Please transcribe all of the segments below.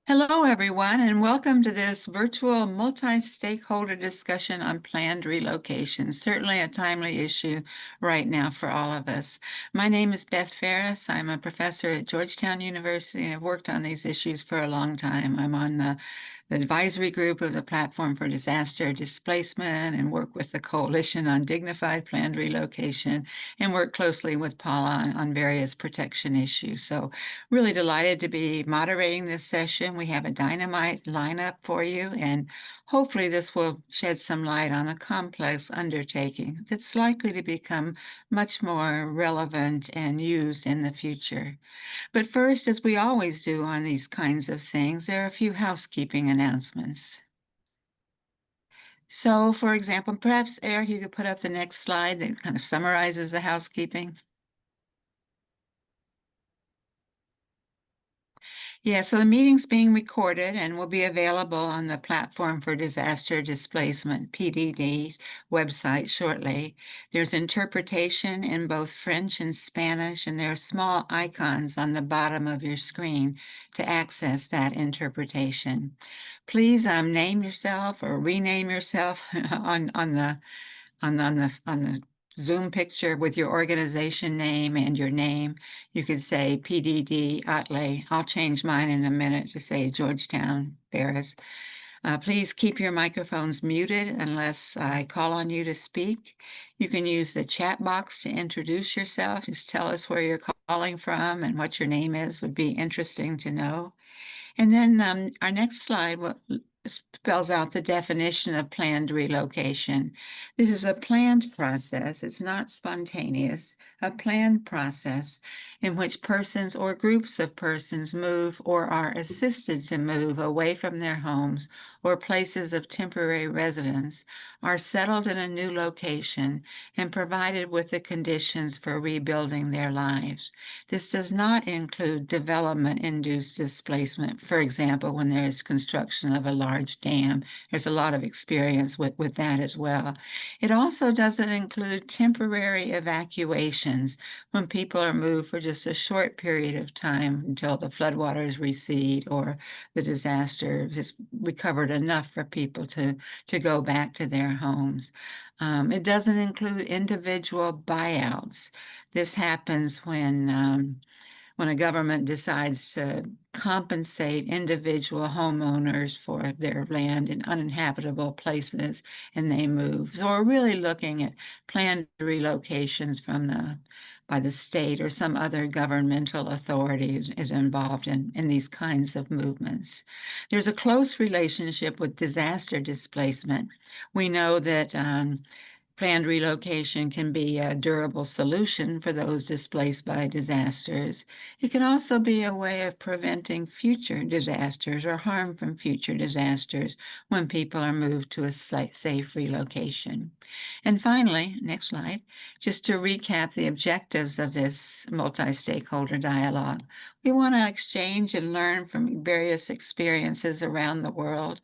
Hello, everyone, and welcome to this virtual multi-stakeholder discussion on planned relocation. Certainly a timely issue right now for all of us. My name is Beth Ferris. I'm a professor at Georgetown University and I've worked on these issues for a long time. I'm on the advisory group of the Platform for Disaster Displacement and work with the Coalition on Dignified Planned Relocation and work closely with Paula on various protection issues. So really delighted to be moderating this session. We have a dynamite lineup for you, and hopefully this will shed some light on a complex undertaking that's likely to become much more relevant and used in the future. But first, as we always do on these kinds of things, there are a few housekeeping announcements. So, for example, perhaps Eric, you could put up the next slide that kind of summarizes the housekeeping. Yeah, so the meeting's being recorded and will be available on the Platform for Disaster Displacement, PDD, website shortly. There's interpretation in both French and Spanish, and there are small icons on the bottom of your screen to access that interpretation. Please name yourself or rename yourself on the Zoom picture with your organization name and your name. You could say PDD Otley. I'll change mine in a minute to say Georgetown, Paris. Please keep your microphones muted unless I call on you to speak. You can use the chat box to introduce yourself. Just tell us where you're calling from and what your name is would be interesting to know. And then our next slide spells out the definition of planned relocation. This is a planned process. It's not spontaneous, a planned process in which persons or groups of persons move or are assisted to move away from their homes or places of temporary residence, are settled in a new location, and provided with the conditions for rebuilding their lives. This does not include development-induced displacement. For example, when there is construction of a large dam, there's a lot of experience with that as well. It also doesn't include temporary evacuations when people are moved for just a short period of time until the floodwaters recede or the disaster has recovered enough for people to go back to their homes. It doesn't include individual buyouts. This happens when a government decides to compensate individual homeowners for their land in uninhabitable places and they move. So we're really looking at planned relocations by the state or some other governmental authority is involved in these kinds of movements. There's a close relationship with disaster displacement. We know that planned relocation can be a durable solution for those displaced by disasters. It can also be a way of preventing future disasters or harm from future disasters when people are moved to a safe relocation. And finally, next slide, just to recap the objectives of this multi-stakeholder dialogue. We want to exchange and learn from various experiences around the world.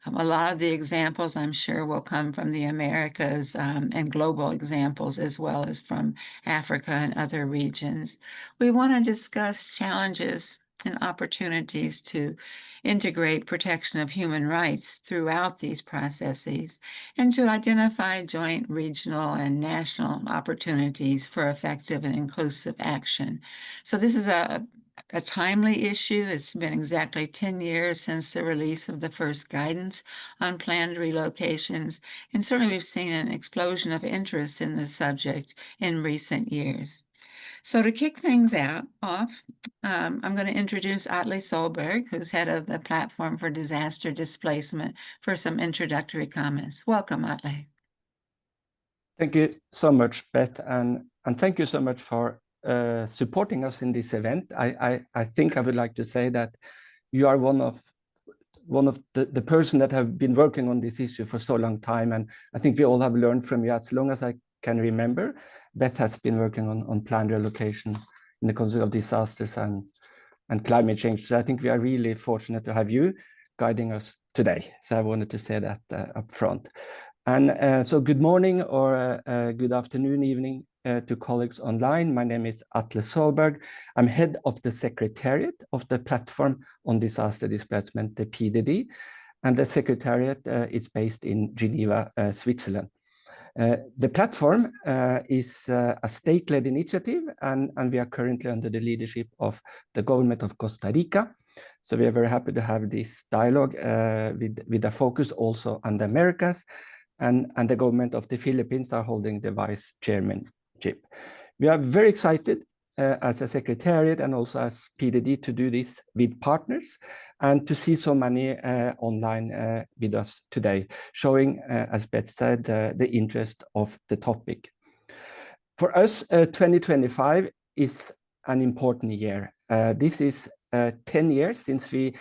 A lot of the examples, I'm sure, will come from the Americas and global examples, as well as from Africa and other regions. We want to discuss challenges and opportunities to integrate protection of human rights throughout these processes and to identify joint regional and national opportunities for effective and inclusive action. So this is a timely issue. It's been exactly 10 years since the release of the first guidance on planned relocations, and certainly we've seen an explosion of interest in the subject in recent years. So to kick things off, I'm going to introduce Atle Solberg, who's head of the Platform for Disaster Displacement, for some introductory comments. Welcome, Atle. Thank you so much, Beth, and thank you so much for supporting us in this event. I think I would like to say that you are one of the person that have been working on this issue for so long time, and I think we all have learned from you as long as I can remember. Beth has been working on planned relocation in the context of disasters and climate change. So I think we are really fortunate to have you guiding us today. So I wanted to say that up front. And so good morning or good afternoon, evening, to colleagues online. My name is Atle Solberg. I'm head of the Secretariat of the Platform on Disaster Displacement, the PDD, and the Secretariat is based in Geneva, Switzerland. The platform is a state-led initiative, and we are currently under the leadership of the government of Costa Rica. So we are very happy to have this dialogue with a focus also on the Americas, and the government of the Philippines are holding the vice chairmanship. We are very excited as a secretariat and also as PDD to do this with partners and to see so many online with us today, showing, as Beth said, the interest of the topic. For us, 2025 is an important year. This is 10 years since we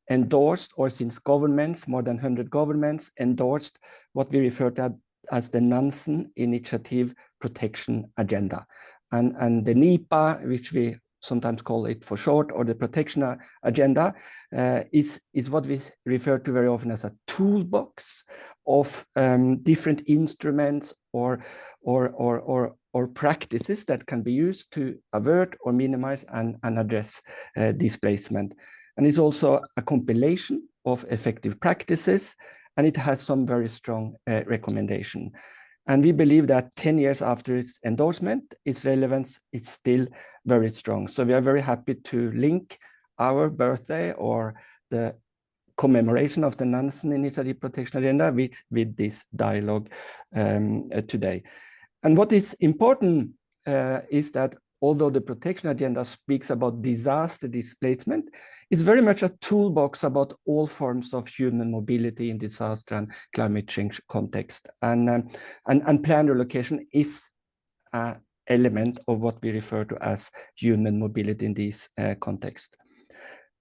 endorsed, or since governments, more than 100 governments, endorsed what we refer to as the Nansen Initiative Protection Agenda. And the NEPA, which we sometimes call it for short, or the Protection Agenda, is what we refer to very often as a toolbox of different instruments or practices that can be used to avert or minimize and address displacement. And it's also a compilation of effective practices, and it has some very strong recommendation. And we believe that 10 years after its endorsement, its relevance is still very strong. So we are very happy to link our birthday or the commemoration of the Nansen Initiative Protection Agenda with this dialogue today. And what is important is that although the protection agenda speaks about disaster displacement, it's very much a toolbox about all forms of human mobility in disaster and climate change context. And planned relocation is an element of what we refer to as human mobility in this context.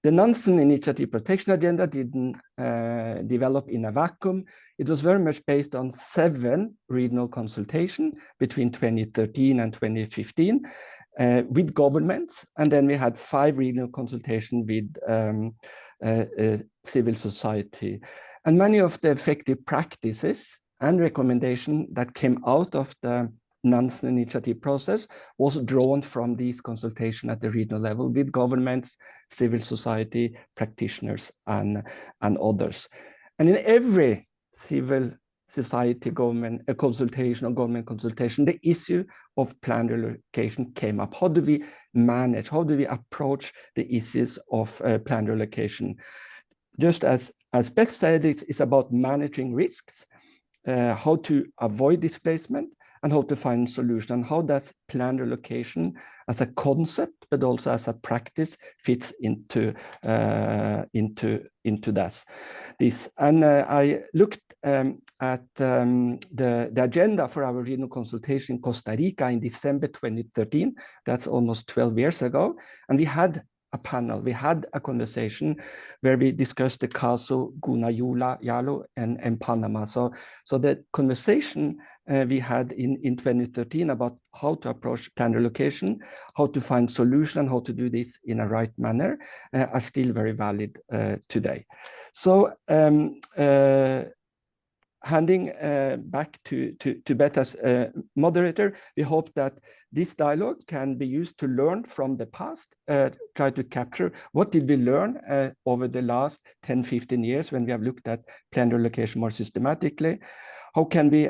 The Nansen Initiative Protection Agenda didn't develop in a vacuum. It was very much based on 7 regional consultations between 2013 and 2015 with governments. And then we had 5 regional consultations with civil society. And many of the effective practices and recommendations that came out of the Nansen Initiative process was drawn from these consultations at the regional level with governments, civil society, practitioners, and others. And in every civil society government consultation or government consultation, the issue of planned relocation came up. How do we manage, how do we approach the issues of planned relocation? Just as Beth said, it's about managing risks, how to avoid displacement, and how to find solution, and how does planned relocation as a concept, but also as a practice, fits into this. And I looked at the agenda for our regional consultation in Costa Rica in December 2013. That's almost 12 years ago, and we had a panel. We had a conversation where we discussed the caso Gunayala and Panama. So the conversation we had in 2013 about how to approach planned relocation, how to find solution, and how to do this in a right manner are still very valid today. So handing back to Beth as moderator, we hope that this dialogue can be used to learn from the past, try to capture what did we learn over the last 10, 15 years when we have looked at planned relocation more systematically. How can we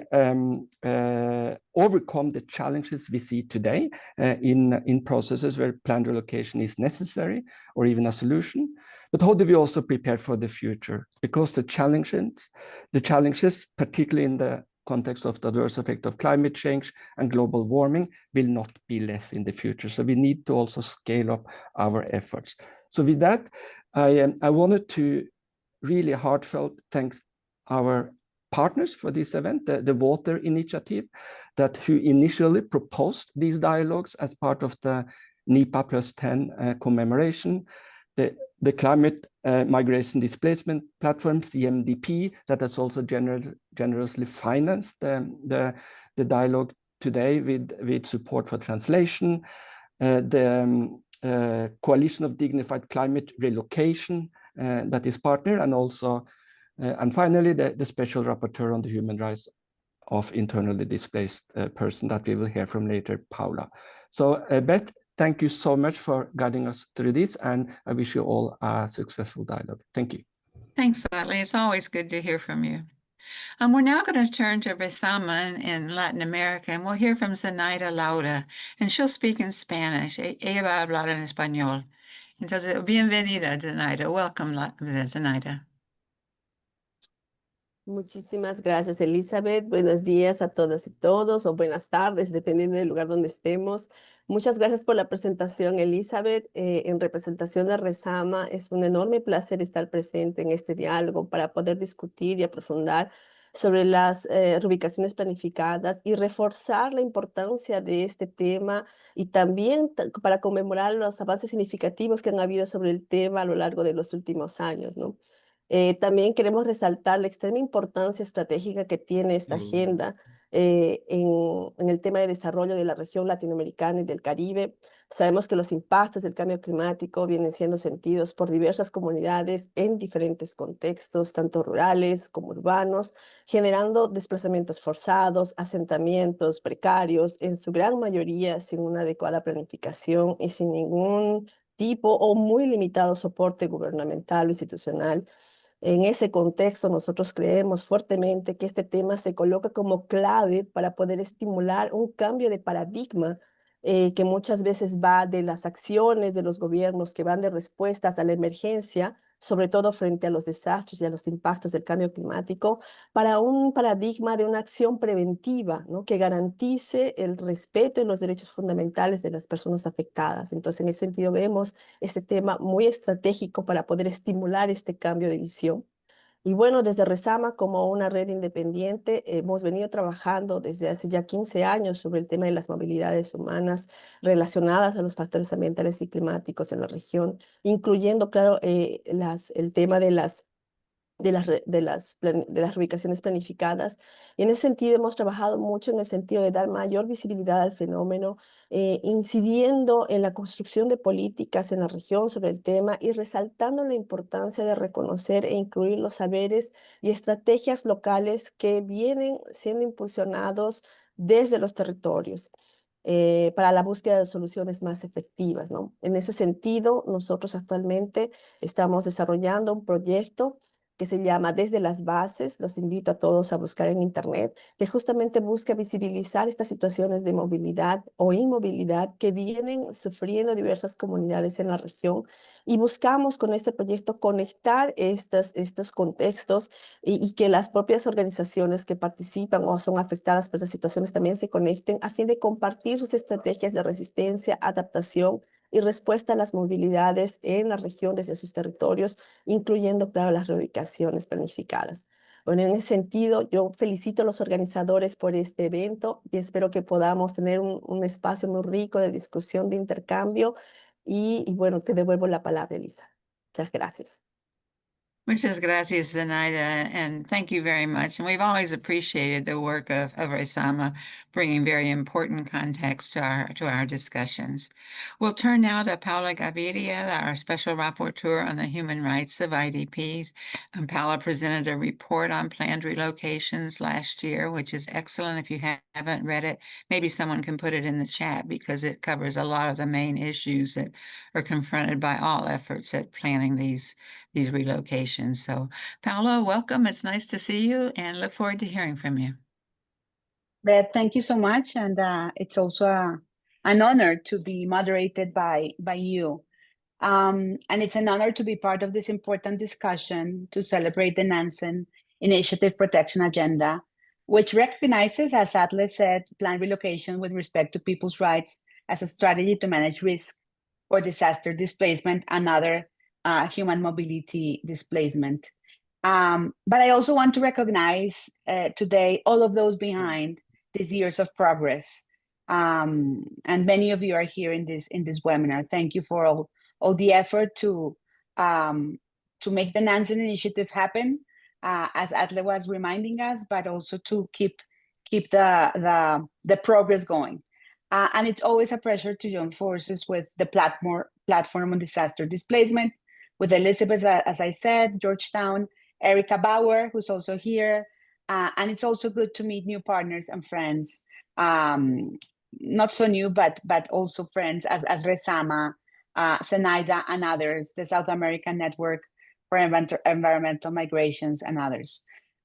overcome the challenges we see today in processes where planned relocation is necessary or even a solution? But how do we also prepare for the future? Because the challenges, particularly in the context of the adverse effect of climate change and global warming, will not be less in the future. So we need to also scale up our efforts. So with that, I wanted to really heartfelt thank our partners for this event, the Water Initiative, who initially proposed these dialogues as part of the NEPA +10 commemoration. The Climate Migration Displacement Platform, CMDP, that has also generously financed the dialogue today with support for translation. The Coalition of Dignified Climate Relocation that is partner, and also, and finally, the Special Rapporteur on the Human Rights of internally displaced person that we will hear from later, Paula. So Beth, thank you so much for guiding us through this, and I wish you all a successful dialogue. Thank you. Thanks, Utley. It's always good to hear from you. We're now going to turn to Resama in Latin America, and we'll hear from Zenaida Lauda, and she'll speak in Spanish. Ella va a hablar en español. Entonces, bienvenida, Zenaida. Welcome, Zenaida. Muchísimas gracias, Elizabeth. Buenos días a todas y todos, o buenas tardes, dependiendo del lugar donde estemos. Muchas gracias por la presentación, Elizabeth. En representación de Resama, es un enorme placer estar presente en este diálogo para poder discutir y aprofundar sobre las reubicaciones planificadas y reforzar la importancia de este tema y también para conmemorar los avances significativos que han habido sobre el tema a lo largo de los últimos años, ¿no? También queremos resaltar la extrema importancia estratégica que tiene esta agenda en el tema de desarrollo de la región latinoamericana y del Caribe. Sabemos que los impactos del cambio climático vienen siendo sentidos por diversas comunidades en diferentes contextos, tanto rurales como urbanos, generando desplazamientos forzados, asentamientos precarios, en su gran mayoría sin una adecuada planificación y sin ningún tipo o muy limitado soporte gubernamental o institucional. En ese contexto, nosotros creemos fuertemente que este tema se coloca como clave para poder estimular un cambio de paradigma que muchas veces va de las acciones de los gobiernos que van de respuestas a la emergencia, sobre todo frente a los desastres y a los impactos del cambio climático, para un paradigma de una acción preventiva, ¿no? Que garantice el respeto y los derechos fundamentales de las personas afectadas. Entonces, en ese sentido, vemos este tema muy estratégico para poder estimular este cambio de visión. Y bueno, desde Resama, como una red independiente, hemos venido trabajando desde hace ya 15 años sobre el tema de las movilidades humanas relacionadas a los factores ambientales y climáticos en la región, incluyendo, claro, el tema de las reubicaciones planificadas. Y en ese sentido hemos trabajado mucho en el sentido de dar mayor visibilidad al fenómeno, incidiendo en la construcción de políticas en la región sobre el tema y resaltando la importancia de reconocer e incluir los saberes y estrategias locales que vienen siendo impulsionados desde los territorios. Para la búsqueda de soluciones más efectivas, ¿no? En ese sentido, nosotros actualmente estamos desarrollando un proyecto que se llama Desde las Bases, los invito a todos a buscar en internet, que justamente busca visibilizar estas situaciones de movilidad o inmovilidad que vienen sufriendo diversas comunidades en la región, y buscamos con este proyecto conectar estos contextos y que las propias organizaciones que participan o son afectadas por estas situaciones también se conecten a fin de compartir sus estrategias de resistencia, adaptación y respuesta a las movilidades en la región desde sus territorios, incluyendo, claro, las reubicaciones planificadas. Bueno, en ese sentido, yo felicito a los organizadores por este evento y espero que podamos tener un espacio muy rico de discusión, de intercambio. Y bueno, te devuelvo la palabra, Elisa. Muchas gracias. Muchas gracias, Zenaida, and thank you very much. And we've always appreciated the work of Resama, bringing very important context to our discussions. We'll turn now to Paula Gaviria, our Special Rapporteur on the human rights of IDPs. Paula presented a report on planned relocations last year, which is excellent. If you haven't read it, maybe someone can put it in the chat because it covers a lot of the main issues that are confronted by all efforts at planning these relocations. So Paula, welcome. It's nice to see you and look forward to hearing from you. Beth, thank you so much. And it's also an honor to be moderated by you. And it's an honor to be part of this important discussion to celebrate the Nansen Initiative Protection Agenda, which recognizes, as Atlas said, planned relocation with respect to people's rights as a strategy to manage risk or disaster displacement and other human mobility displacement. But I also want to recognize today all of those behind these years of progress. And many of you are here in this webinar. Thank you for all the effort to make the Nansen Initiative happen, as Atle was reminding us, but also to keep the progress going. And it's always a pleasure to join forces with the platform on disaster displacement, with Elizabeth, as I said, Georgetown, Erica Bauer, who's also here, And it's also good to meet new partners and friends, not so new, but also friends as Resama, Zenaida, and others, the South American Network for Environmental Migrations, and others.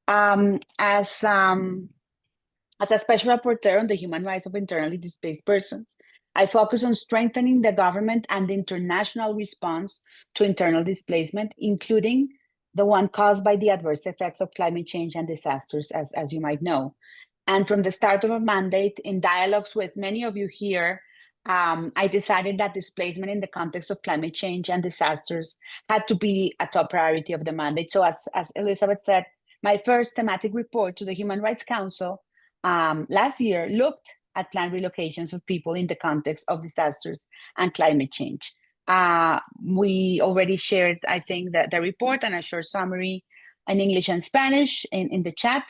As a special rapporteur on the human rights of internally displaced persons, I focus on strengthening the government and the international response to internal displacement, including the one caused by the adverse effects of climate change and disasters, as you might know. And from the start of a mandate, in dialogues with many of you here, I decided that displacement in the context of climate change and disasters had to be a top priority of the mandate. So as Elizabeth said, my first thematic report to the Human Rights Council last year looked at planned relocations of people in the context of disasters and climate change. We already shared, I think, the report and a short summary in English and Spanish in the chat.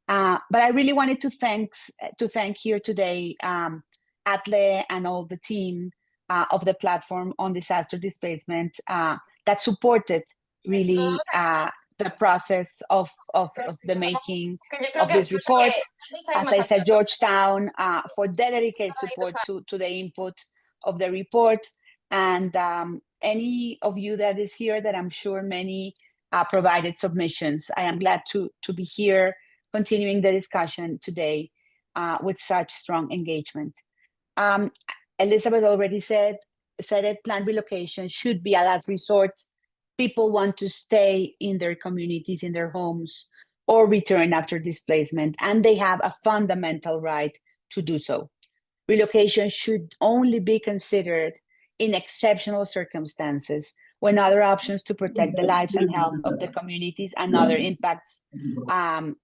But I really wanted to thank here today Atle and all the team of the platform on disaster displacement that supported really the process of the making of this report. As I said, Georgetown for dedicated support to the input of the report, and any of you that is here, that I'm sure many provided submissions. I am glad to be here continuing the discussion today with such strong engagement. Elizabeth already said it, planned relocation should be a last resort. People want to stay in their communities, in their homes, or return after displacement, and they have a fundamental right to do so. Relocation should only be considered in exceptional circumstances, when other options to protect the lives and health of the communities and other impacts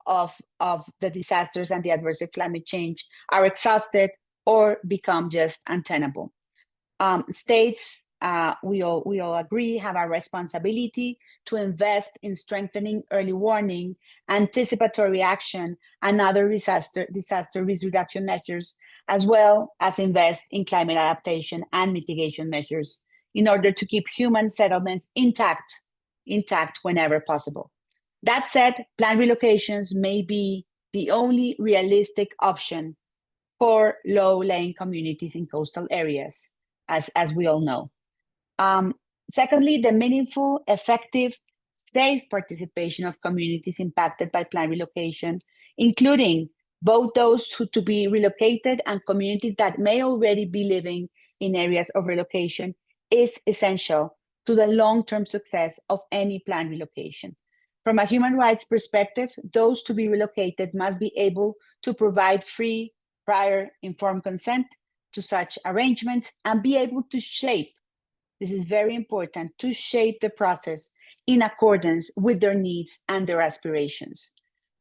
of the disasters and the adverse climate change are exhausted or become just untenable. States, we all agree, have a responsibility to invest in strengthening early warning, anticipatory action, and other disaster risk reduction measures, as well as invest in climate adaptation and mitigation measures in order to keep human settlements intact whenever possible. That said, planned relocations may be the only realistic option for low-lying communities in coastal areas, as we all know. Secondly, the meaningful, effective, safe participation of communities impacted by planned relocation, including both those who to be relocated and communities that may already be living in areas of relocation, is essential to the long-term success of any planned relocation. From a human rights perspective, those to be relocated must be able to provide free, prior, informed consent to such arrangements and be able to shape, this is very important, to shape the process in accordance with their needs and their aspirations.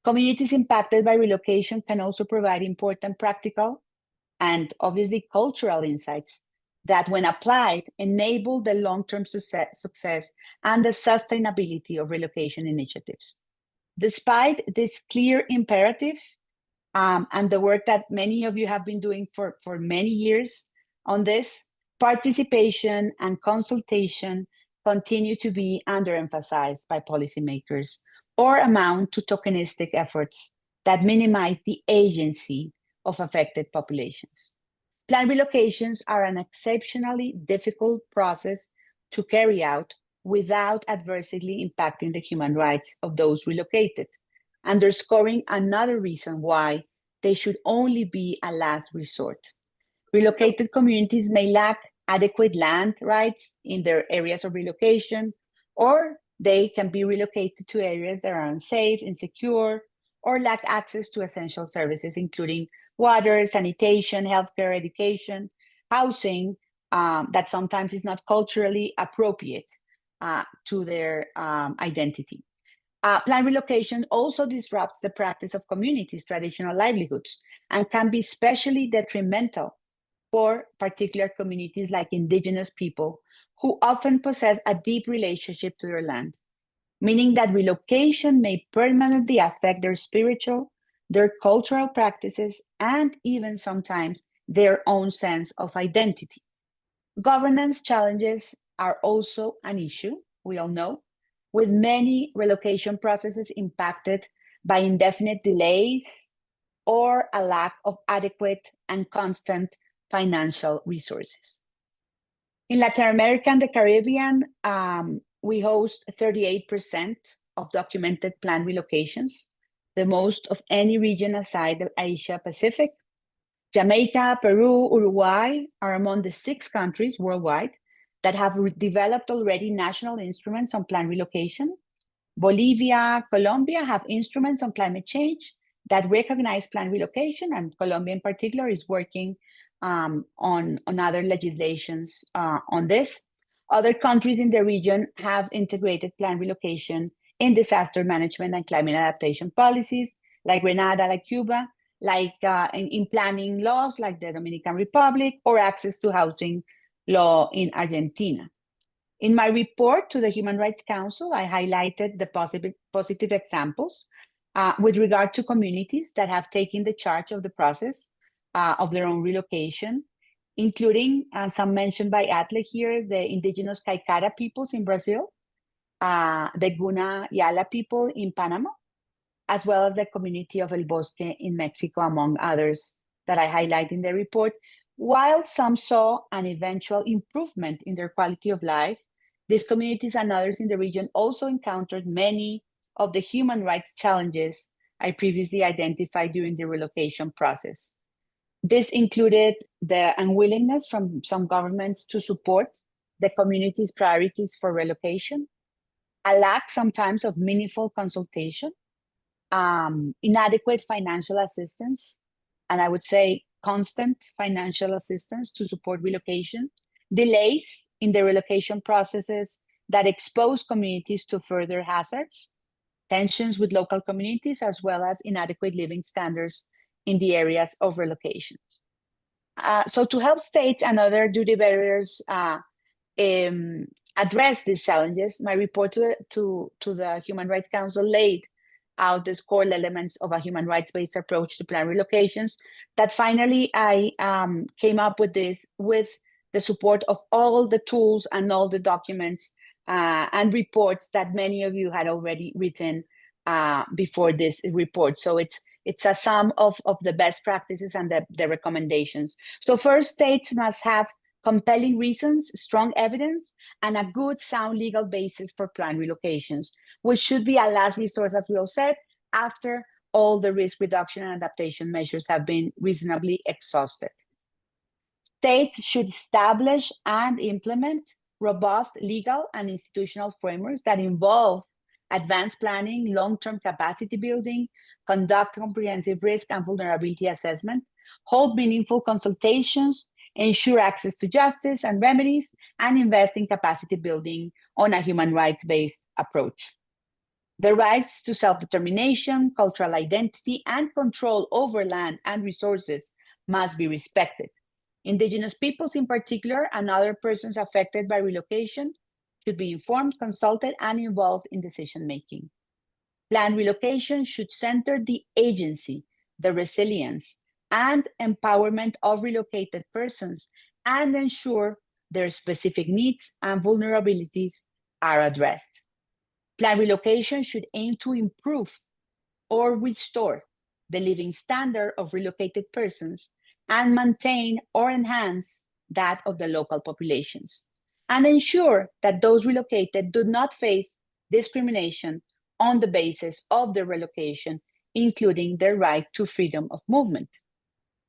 Communities impacted by relocation can also provide important practical and obviously cultural insights that, when applied, enable the long-term success and the sustainability of relocation initiatives. Despite this clear imperative and the work that many of you have been doing for many years on this, participation and consultation continue to be underemphasized by policymakers or amount to tokenistic efforts that minimize the agency of affected populations. Planned relocations are an exceptionally difficult process to carry out without adversely impacting the human rights of those relocated, underscoring another reason why they should only be a last resort. Relocated communities may lack adequate land rights in their areas of relocation, or they can be relocated to areas that are unsafe, insecure, or lack access to essential services, including water, sanitation, healthcare, education, housing, that sometimes is not culturally appropriate to their identity. Planned relocation also disrupts the practice of communities' traditional livelihoods and can be especially detrimental for particular communities like indigenous people, who often possess a deep relationship to their land, meaning that relocation may permanently affect their spiritual, their cultural practices, and even sometimes their own sense of identity. Governance challenges are also an issue, we all know, with many relocation processes impacted by indefinite delays or a lack of adequate and constant financial resources. In Latin America and the Caribbean, we host 38% of documented planned relocations, the most of any region aside of Asia Pacific. Jamaica, Peru, Uruguay are among the 6 countries worldwide that have developed already national instruments on planned relocation. Bolivia, Colombia have instruments on climate change that recognize planned relocation, and Colombia in particular is working on other legislations on this. Other countries in the region have integrated planned relocation in disaster management and climate adaptation policies, like Grenada, like Cuba, like in planning laws, like the Dominican Republic, or access to housing law in Argentina. In my report to the Human Rights Council, I highlighted the positive examples with regard to communities that have taken the charge of the process of their own relocation, including some mentioned by Atle here, the indigenous Caicara peoples in Brazil, the Guna Yala people in Panama, as well as the community of El Bosque in Mexico, among others that I highlight in the report. While some saw an eventual improvement in their quality of life, these communities and others in the region also encountered many of the human rights challenges I previously identified during the relocation process. This included the unwillingness from some governments to support the community's priorities for relocation, a lack sometimes of meaningful consultation, inadequate financial assistance, and I would say constant financial assistance to support relocation, delays in the relocation processes that expose communities to further hazards, tensions with local communities, as well as inadequate living standards in the areas of relocations. So to help states and other duty bearers address these challenges, my report to the Human Rights Council laid out the core elements of a human rights-based approach to planned relocations that finally I came up with this with the support of all the tools and all the documents and reports that many of you had already written before this report. So it's a sum of the best practices and the recommendations. So first, states must have compelling reasons, strong evidence, and a good sound legal basis for planned relocations, which should be a last resource, as we all said, after all the risk reduction and adaptation measures have been reasonably exhausted. States should establish and implement robust legal and institutional frameworks that involve advanced planning, long-term capacity building, conduct comprehensive risk and vulnerability assessment, hold meaningful consultations, ensure access to justice and remedies, and invest in capacity building on a human rights-based approach. The rights to self-determination, cultural identity, and control over land and resources must be respected. Indigenous peoples in particular and other persons affected by relocation should be informed, consulted, and involved in decision-making. Planned relocation should center the agency, the resilience, and empowerment of relocated persons and ensure their specific needs and vulnerabilities are addressed. Planned relocation should aim to improve or restore the living standard of relocated persons and maintain or enhance that of the local populations, and ensure that those relocated do not face discrimination on the basis of their relocation, including their right to freedom of movement.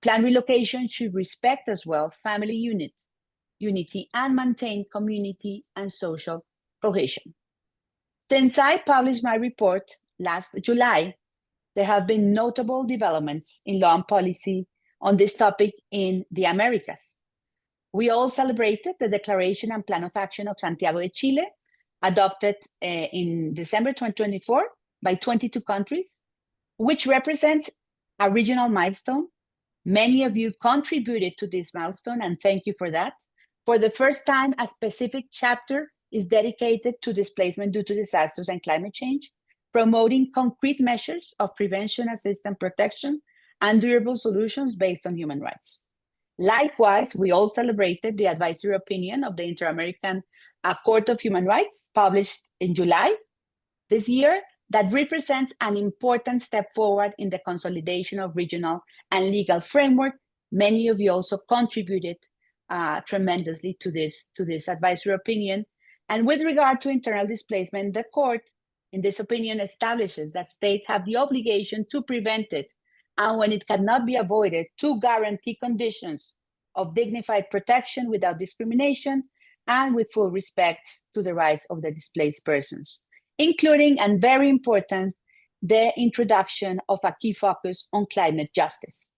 Planned relocation should respect as well family unity, and maintain community and social cohesion. Since I published my report last July, there have been notable developments in law and policy on this topic in the Americas. We all celebrated the Declaration and Plan of Action of Santiago de Chile, adopted in December 2024 by 22 countries, which represents a regional milestone. Many of you contributed to this milestone, and thank you for that. For the first time, a specific chapter is dedicated to displacement due to disasters and climate change, promoting concrete measures of prevention, assistance, protection, and durable solutions based on human rights. Likewise, we all celebrated the advisory opinion of the Inter-American Court of Human Rights, published in July this year, that represents an important step forward in the consolidation of regional and legal framework. Many of you also contributed tremendously to this advisory opinion. And with regard to internal displacement, the court, in this opinion, establishes that states have the obligation to prevent it, and when it cannot be avoided, to guarantee conditions of dignified protection without discrimination and with full respect to the rights of the displaced persons, including, and very important, the introduction of a key focus on climate justice.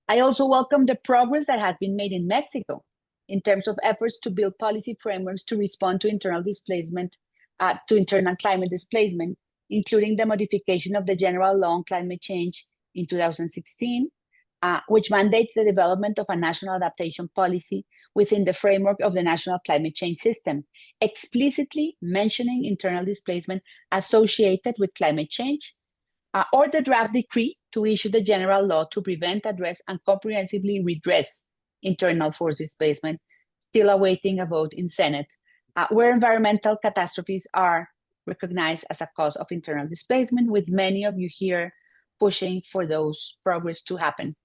I also welcome the progress that has been made in Mexico in terms of efforts to build policy frameworks to respond to internal displacement, to internal climate displacement, including the modification of the General Law on Climate Change in 2016, which mandates the development of a national adaptation policy within the framework of the national climate change system, explicitly mentioning internal displacement associated with climate change, or the draft decree to issue the general law to prevent, address, and comprehensively redress internal forced displacement, still awaiting a vote in Senate, where environmental catastrophes are recognized as a cause of internal displacement, with many of you here pushing for those progress to happen.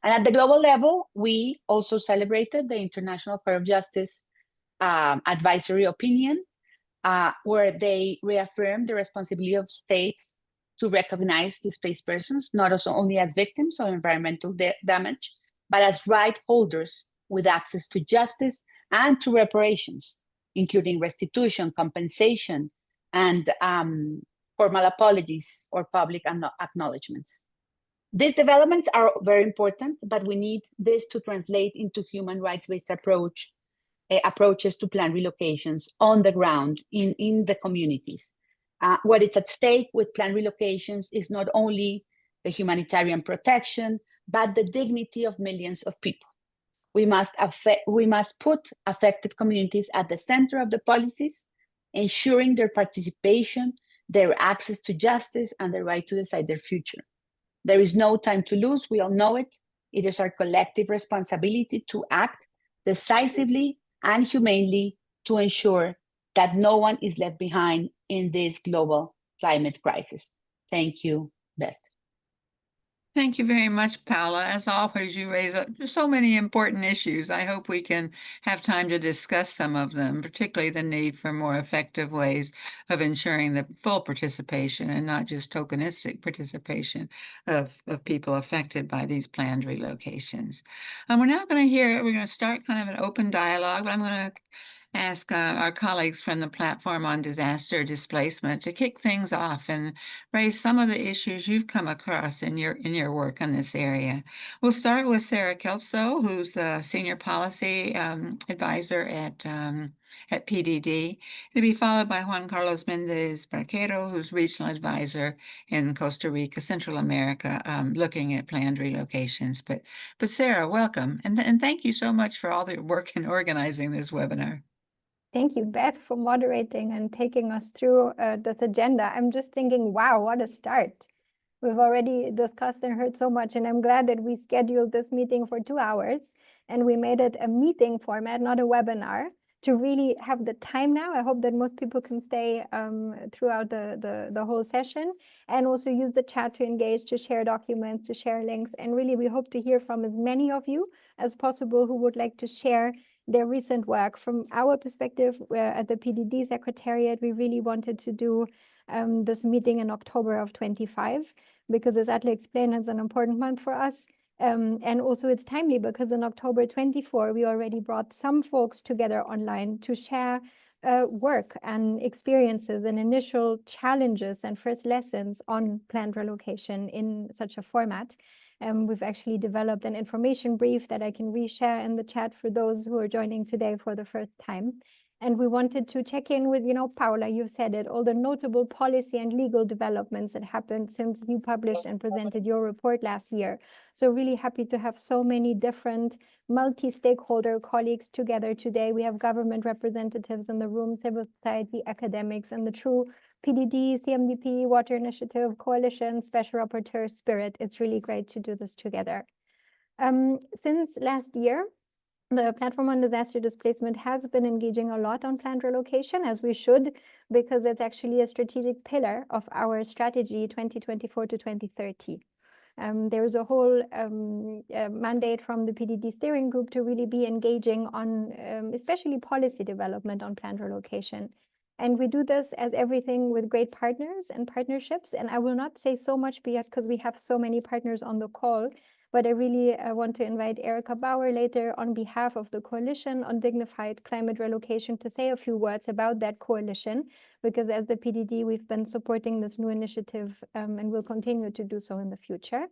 And at the global level, we also celebrated the International Court of Justice advisory opinion, where they reaffirmed the responsibility of states to recognize displaced persons, not only as victims of environmental damage, but as right holders with access to justice and to reparations, including restitution, compensation, and formal apologies or public acknowledgements. These developments are very important, but we need this to translate into human rights-based approaches to plan relocations on the ground in the communities. What is at stake with planned relocations is not only the humanitarian protection, but the dignity of millions of people. We must put affected communities at the center of the policies, ensuring their participation, their access to justice, and the right to decide their future. There is no time to lose. We all know it. It is our collective responsibility to act decisively and humanely to ensure that no one is left behind in this global climate crisis. Thank you, Beth. Thank you very much, Paula. As always, you raise so many important issues. I hope we can have time to discuss some of them, particularly the need for more effective ways of ensuring the full participation and not just tokenistic participation of people affected by these planned relocations. We're now going to start kind of an open dialogue, but I'm going to ask our colleagues from the Platform on Disaster Displacement to kick things off and raise some of the issues you've come across in your work on this area. We'll start with Sarah Kelso, who's the Senior Policy Advisor at PDD. It'll be followed by Juan Carlos Mendez Barquero, who's Regional Advisor in Costa Rica, Central America, looking at planned relocations. But Sarah, welcome. And thank you so much for all the work in organizing this webinar. Thank you, Beth, for moderating and taking us through this agenda. I'm just thinking, wow, what a start. We've already discussed and heard so much, and I'm glad that we scheduled this meeting for 2 hours and we made it a meeting format, not a webinar, to really have the time now. I hope that most people can stay throughout the whole session and also use the chat to engage, to share documents, to share links. And really, we hope to hear from as many of you as possible who would like to share their recent work. From our perspective, at the PDD Secretariat, we really wanted to do this meeting in October of 25, because as Atle explained, it's an important month for us. And also it's timely because in October 24, we already brought some folks together online to share work and experiences and initial challenges and first lessons on planned relocation in such a format. We've actually developed an information brief that I can reshare in the chat for those who are joining today for the first time. And we wanted to check in with, Paula, you said it, all the notable policy and legal developments that happened since you published and presented your report last year. So really happy to have so many different multi-stakeholder colleagues together today. We have government representatives in the room, civil society, academics, and the true PDD, CMDP, Water Initiative, Coalition, Special Rapporteur spirit. It's really great to do this together. Since last year, The Platform on Disaster Displacement has been engaging a lot on planned relocation, as we should, because it's actually a strategic pillar of our strategy 2024 to 2030. There's a whole mandate from the PDD steering group to really be engaging on especially policy development on planned relocation. And we do this as everything with great partners and partnerships. And I will not say so much because we have so many partners on the call, but I really want to invite Erica Bauer later on behalf of the Coalition on Dignified Climate Relocation to say a few words about that coalition, because as the PDD, we've been supporting this new initiative and will continue to do so in the future.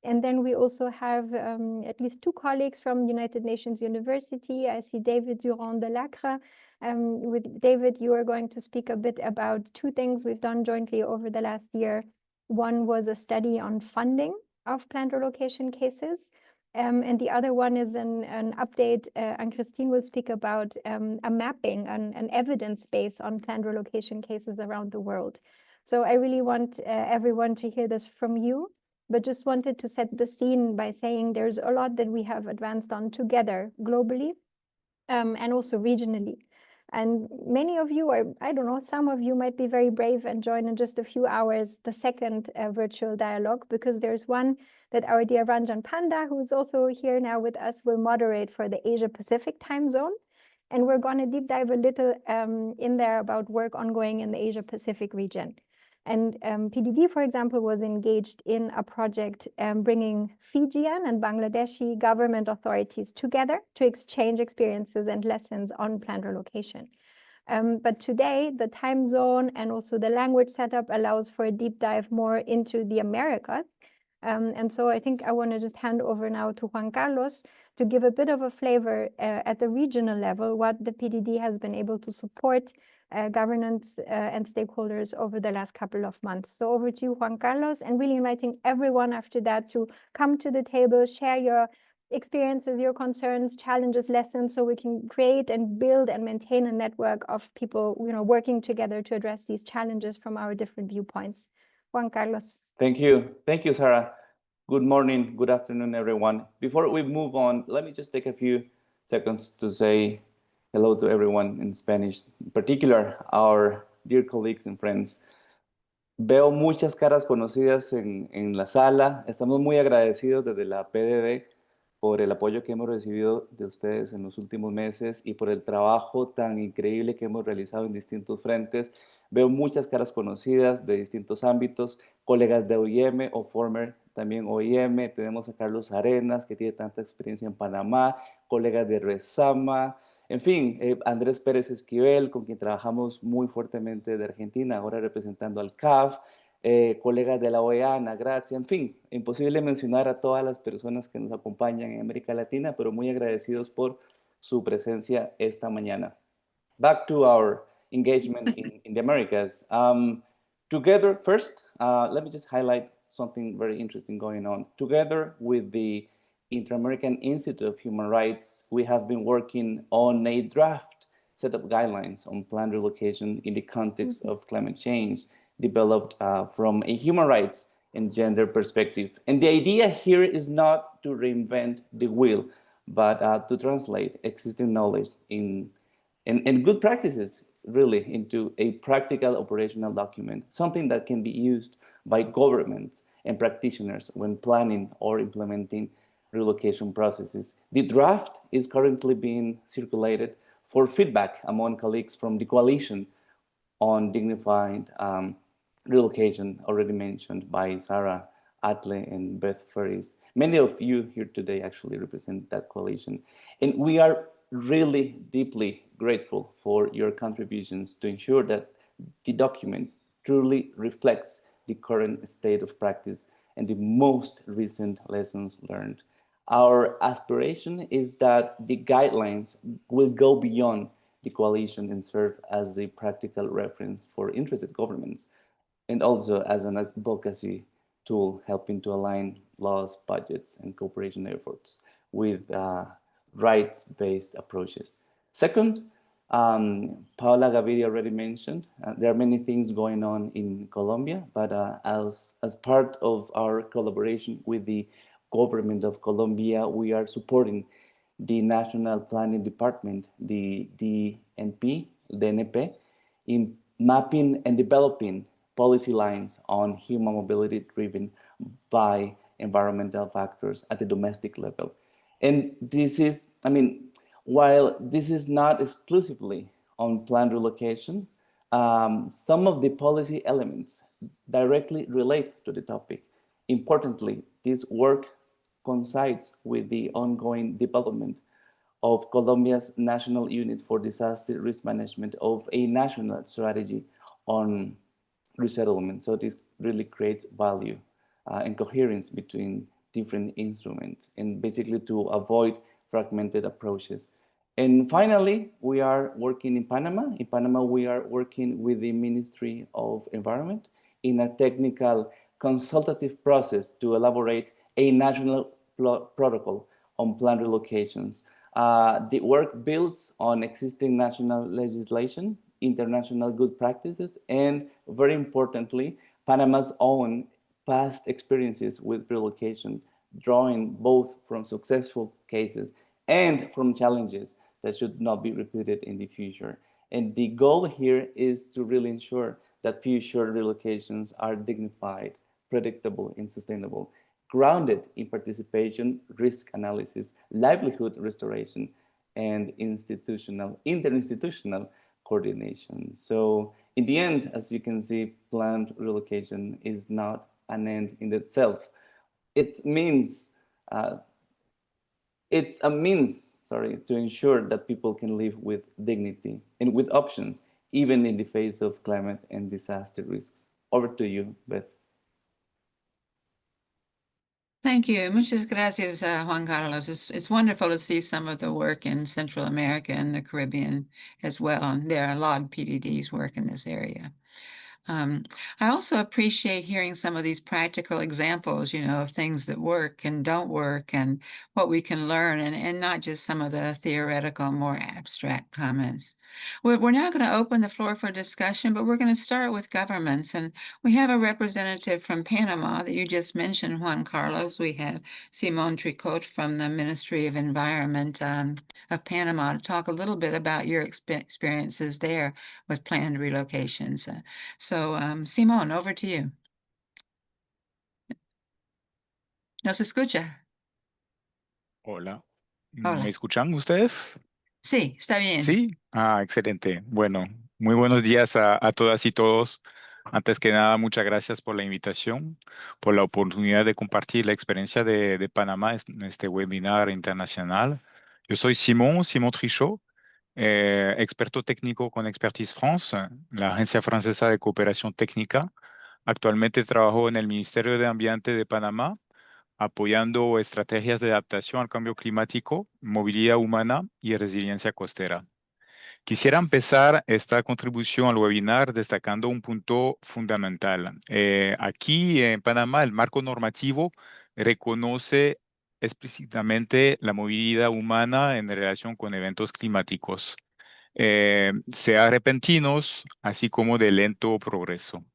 And then we also have at least 2 colleagues from United Nations University. I see David Durand de Lacre. With David, you are going to speak a bit about 2 things we've done jointly over the last year. One was a study on funding of planned relocation cases. And the other one is an update, and Christine will speak about a mapping, an evidence base on planned relocation cases around the world. So I really want everyone to hear this from you, but just wanted to set the scene by saying there's a lot that we have advanced on together globally and also regionally. And many of you, or I don't know, some of you might be very brave and join in just a few hours the second virtual dialogue, because there's one that our dear Ranjan Panda, who is also here now with us, will moderate for the Asia Pacific time zone. And we're going to deep dive a little in there about work ongoing in the Asia Pacific region. And PDD, for example, was engaged in a project bringing Fijian and Bangladeshi government authorities together to exchange experiences and lessons on planned relocation. But today, the time zone and also the language setup allows for a deep dive more into the Americas. And so I think I want to just hand over now to Juan Carlos to give a bit of a flavor at the regional level, what the PDD has been able to support governance and stakeholders over the last couple of months. So over to you, Juan Carlos, and really inviting everyone after that to come to the table, share your experiences, your concerns, challenges, lessons, so we can create and build and maintain a network of people, working together to address these challenges from our different viewpoints. Juan Carlos. Thank you, Sarah. Good morning, good afternoon, everyone. Before we move on, let me just take a few seconds to say hello to everyone in Spanish, in particular our dear colleagues and friends. Veo muchas caras conocidas en la sala. Estamos muy agradecidos desde la PDD por el apoyo que hemos recibido de ustedes en los últimos meses y por el trabajo tan increíble que hemos realizado en distintos frentes. Veo muchas caras conocidas de distintos ámbitos, colegas de OIM o former también OIM. Tenemos a Carlos Arenas, que tiene tanta experiencia en Panamá, colegas de Resama, en fin, Andrés Pérez Esquivel, con quien trabajamos muy fuertemente de Argentina, ahora representando al CAF, colegas de la OEA, Ana Gracia, en fin, imposible mencionar a todas las personas que nos acompañan en América Latina, pero muy agradecidos por su presencia esta mañana. Back to our engagement in the Americas. Together, first, let me just highlight something very interesting going on. Together with the Inter-American Institute of Human Rights, we have been working on a draft set of guidelines on planned relocation in the context of climate change, developed from a human rights and gender perspective. And the idea here is not to reinvent the wheel, but to translate existing knowledge and good practices really into a practical operational document, something that can be used by governments and practitioners when planning or implementing relocation processes. The draft is currently being circulated for feedback among colleagues from the Coalition on Dignified Relocation, already mentioned by Sarah, Atle, and Beth Ferris. Many of you here today actually represent that coalition. And we are really deeply grateful for your contributions to ensure that the document truly reflects the current state of practice and the most recent lessons learned. Our aspiration is that the guidelines will go beyond the coalition and serve as a practical reference for interested governments, and also as an advocacy tool helping to align laws, budgets, and cooperation efforts with rights-based approaches. Second, Paola Gaviria already mentioned, there are many things going on in Colombia, but as part of our collaboration with the government of Colombia, we are supporting the National Planning Department, the DNP, in mapping and developing policy lines on human mobility driven by environmental factors at the domestic level. And this is, I mean, while this is not exclusively on planned relocation, some of the policy elements directly relate to the topic. Importantly, this work coincides with the ongoing development of Colombia's National Unit for Disaster Risk Management of a national strategy on resettlement. So this really creates value and coherence between different instruments and basically to avoid fragmented approaches. And finally, we are working in Panama. In Panama, we are working with the Ministry of Environment in a technical consultative process to elaborate a national protocol on planned relocations. The work builds on existing national legislation, international good practices, and very importantly, Panama's own past experiences with relocation, drawing both from successful cases and from challenges that should not be repeated in the future. And the goal here is to really ensure that future relocations are dignified, predictable, and sustainable, grounded in participation, risk analysis, livelihood restoration, and interinstitutional coordination. So in the end, as you can see, planned relocation is not an end in itself. It means, it's a means, to ensure that people can live with dignity and with options, even in the face of climate and disaster risks. Over to you, Beth. Thank you. Muchas gracias, Juan Carlos. It's wonderful to see some of the work in Central America and the Caribbean as well. And there are a lot of PDDs work in this area. I also appreciate hearing some of these practical examples, of things that work and don't work and what we can learn, and not just some of the theoretical, more abstract comments. We're now going to open the floor for discussion, but we're going to start with governments. And we have a representative from Panama that you just mentioned, Juan Carlos. We have Simon Tricot from the Ministry of Environment of Panama to talk a little bit about your experiences there with planned relocations. So, Simón, over to you. ¿Nos escucha? Hola. Hola. ¿Me escuchan ustedes? Sí, está bien. Sí. Excelente. Bueno, muy buenos días a todas y todos. Antes que nada, muchas gracias por la invitación, por la oportunidad de compartir la experiencia de Panamá en este webinar internacional. Yo soy Simon Trichot, experto técnico con Expertise France, la agencia francesa de cooperación técnica. Actualmente trabajo en el Ministerio de Ambiente de Panamá, apoyando estrategias de adaptación al cambio climático, movilidad humana y resiliencia costera. Quisiera empezar esta contribución al webinar destacando un punto fundamental. Aquí en Panamá, el marco normativo reconoce explícitamente la movilidad humana en relación con eventos climáticos, sea repentinos, así como de lento progreso.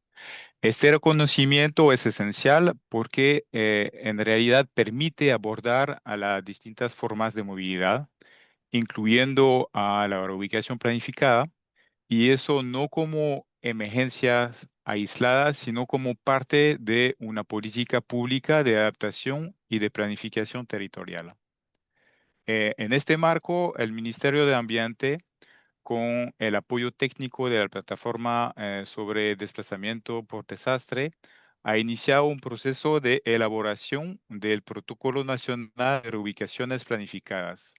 Este reconocimiento es esencial porque en realidad permite abordar a las distintas formas de movilidad, incluyendo a la reubicación planificada, y eso no como emergencias aisladas, sino como parte de una política pública de adaptación y de planificación territorial. En este marco, el Ministerio de Ambiente, con el apoyo técnico de la plataforma sobre desplazamiento por desastre, ha iniciado un proceso de elaboración del Protocolo Nacional de Reubicaciones Planificadas.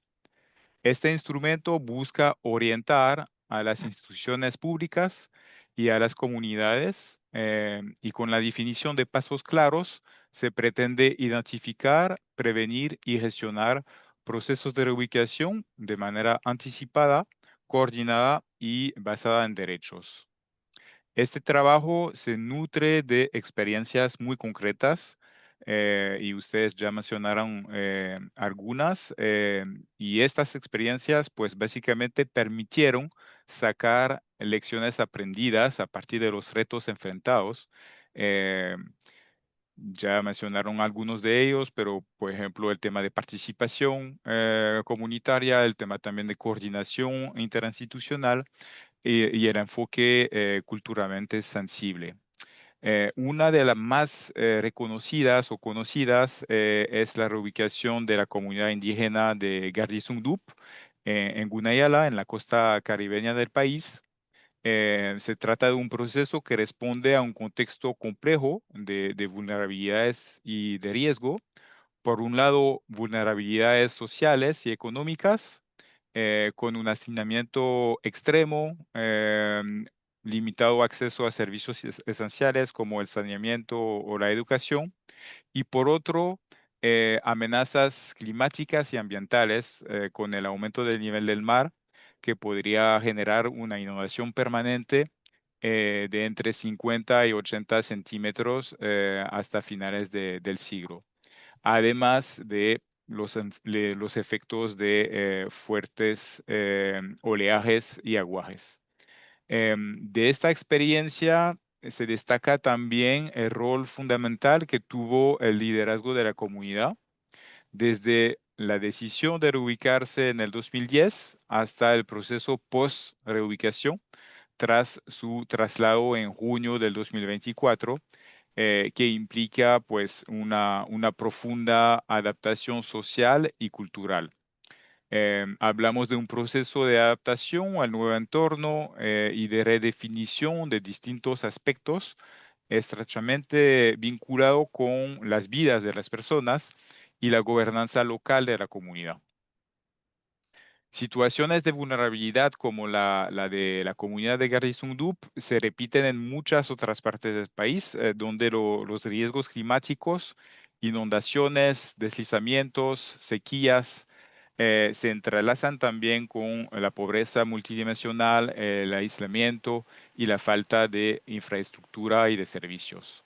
Este instrumento busca orientar a las instituciones públicas y a las comunidades y con la definición de pasos claros se pretende identificar, prevenir y gestionar procesos de reubicación de manera anticipada, coordinada y basada en derechos. Este trabajo se nutre de experiencias muy concretas y ustedes ya mencionaron algunas y estas experiencias pues básicamente permitieron sacar lecciones aprendidas a partir de los retos enfrentados Ya mencionaron algunos de ellos, pero por ejemplo el tema de participación comunitaria, el tema también de coordinación interinstitucional y el enfoque culturalmente sensible. Una de las más reconocidas o conocidas es la reubicación de la comunidad indígena de Gardisungdup en Gunayala, en la costa caribeña del país. Se trata de un proceso que responde a un contexto complejo de vulnerabilidades y de riesgo. Por un lado, vulnerabilidades sociales y económicas, con un hacinamiento extremo, limitado acceso a servicios esenciales como el saneamiento o la educación. Y por otro, amenazas climáticas y ambientales con el aumento del nivel del mar, que podría generar una inundación permanente de entre 50 y 80 centímetros hasta finales del siglo. Además de los efectos de fuertes oleajes y aguajes. De esta experiencia se destaca también el rol fundamental que tuvo el liderazgo de la comunidad, desde la decisión de reubicarse en el 2010 hasta el proceso post-reubicación, tras su traslado en junio del 2024, que implica pues una profunda adaptación social y cultural. Hablamos de un proceso de adaptación al nuevo entorno y de redefinición de distintos aspectos estrechamente vinculado con las vidas de las personas y la gobernanza local de la comunidad. Situaciones de vulnerabilidad como la de la comunidad de Garizundup se repiten en muchas otras partes del país, donde los riesgos climáticos, inundaciones, deslizamientos, sequías, se entrelazan también con la pobreza multidimensional, el aislamiento y la falta de infraestructura y de servicios.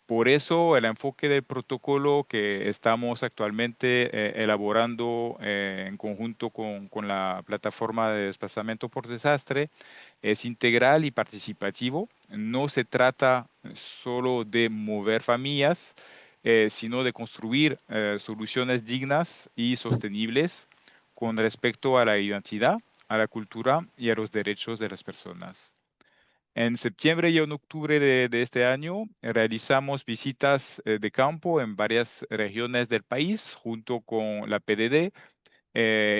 Por eso el enfoque del protocolo que estamos actualmente elaborando en conjunto con la plataforma de desplazamiento por desastre es integral y participativo. No se trata solo de mover familias, sino de construir soluciones dignas y sostenibles con respecto a la identidad, a la cultura y a los derechos de las personas. En septiembre y en octubre de este año realizamos visitas de campo en varias regiones del país junto con la PDD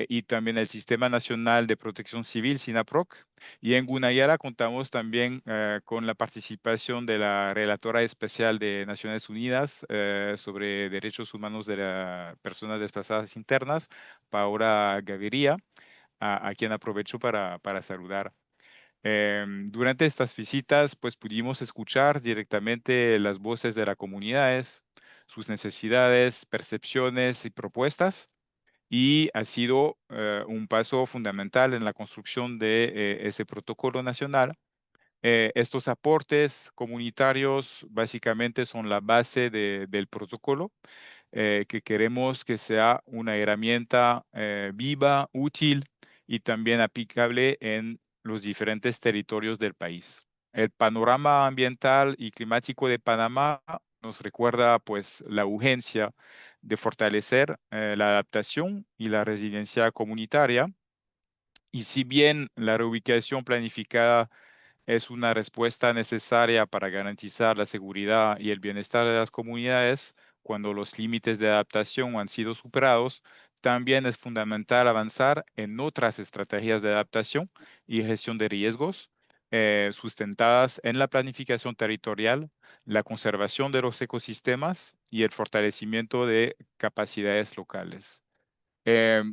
y también el Sistema Nacional de Protección Civil, SINAPROC. Y en Gunayala contamos también con la participación de la Relatora Especial de Naciones Unidas sobre Derechos Humanos de las Personas Desplazadas Internas, Paola Gaviria, a quien aprovecho para saludar. Durante estas visitas, pues pudimos escuchar directamente las voces de las comunidades, sus necesidades, percepciones y propuestas, y ha sido un paso fundamental en la construcción de ese protocolo nacional. Estos aportes comunitarios básicamente son la base del protocolo que queremos que sea una herramienta viva, útil y también aplicable en los diferentes territorios del país. El panorama ambiental y climático de Panamá nos recuerda pues la urgencia de fortalecer la adaptación y la resiliencia comunitaria. Y si bien la reubicación planificada es una respuesta necesaria para garantizar la seguridad y el bienestar de las comunidades cuando los límites de adaptación han sido superados, también es fundamental avanzar en otras estrategias de adaptación y gestión de riesgos sustentadas en la planificación territorial, la conservación de los ecosistemas y el fortalecimiento de capacidades locales.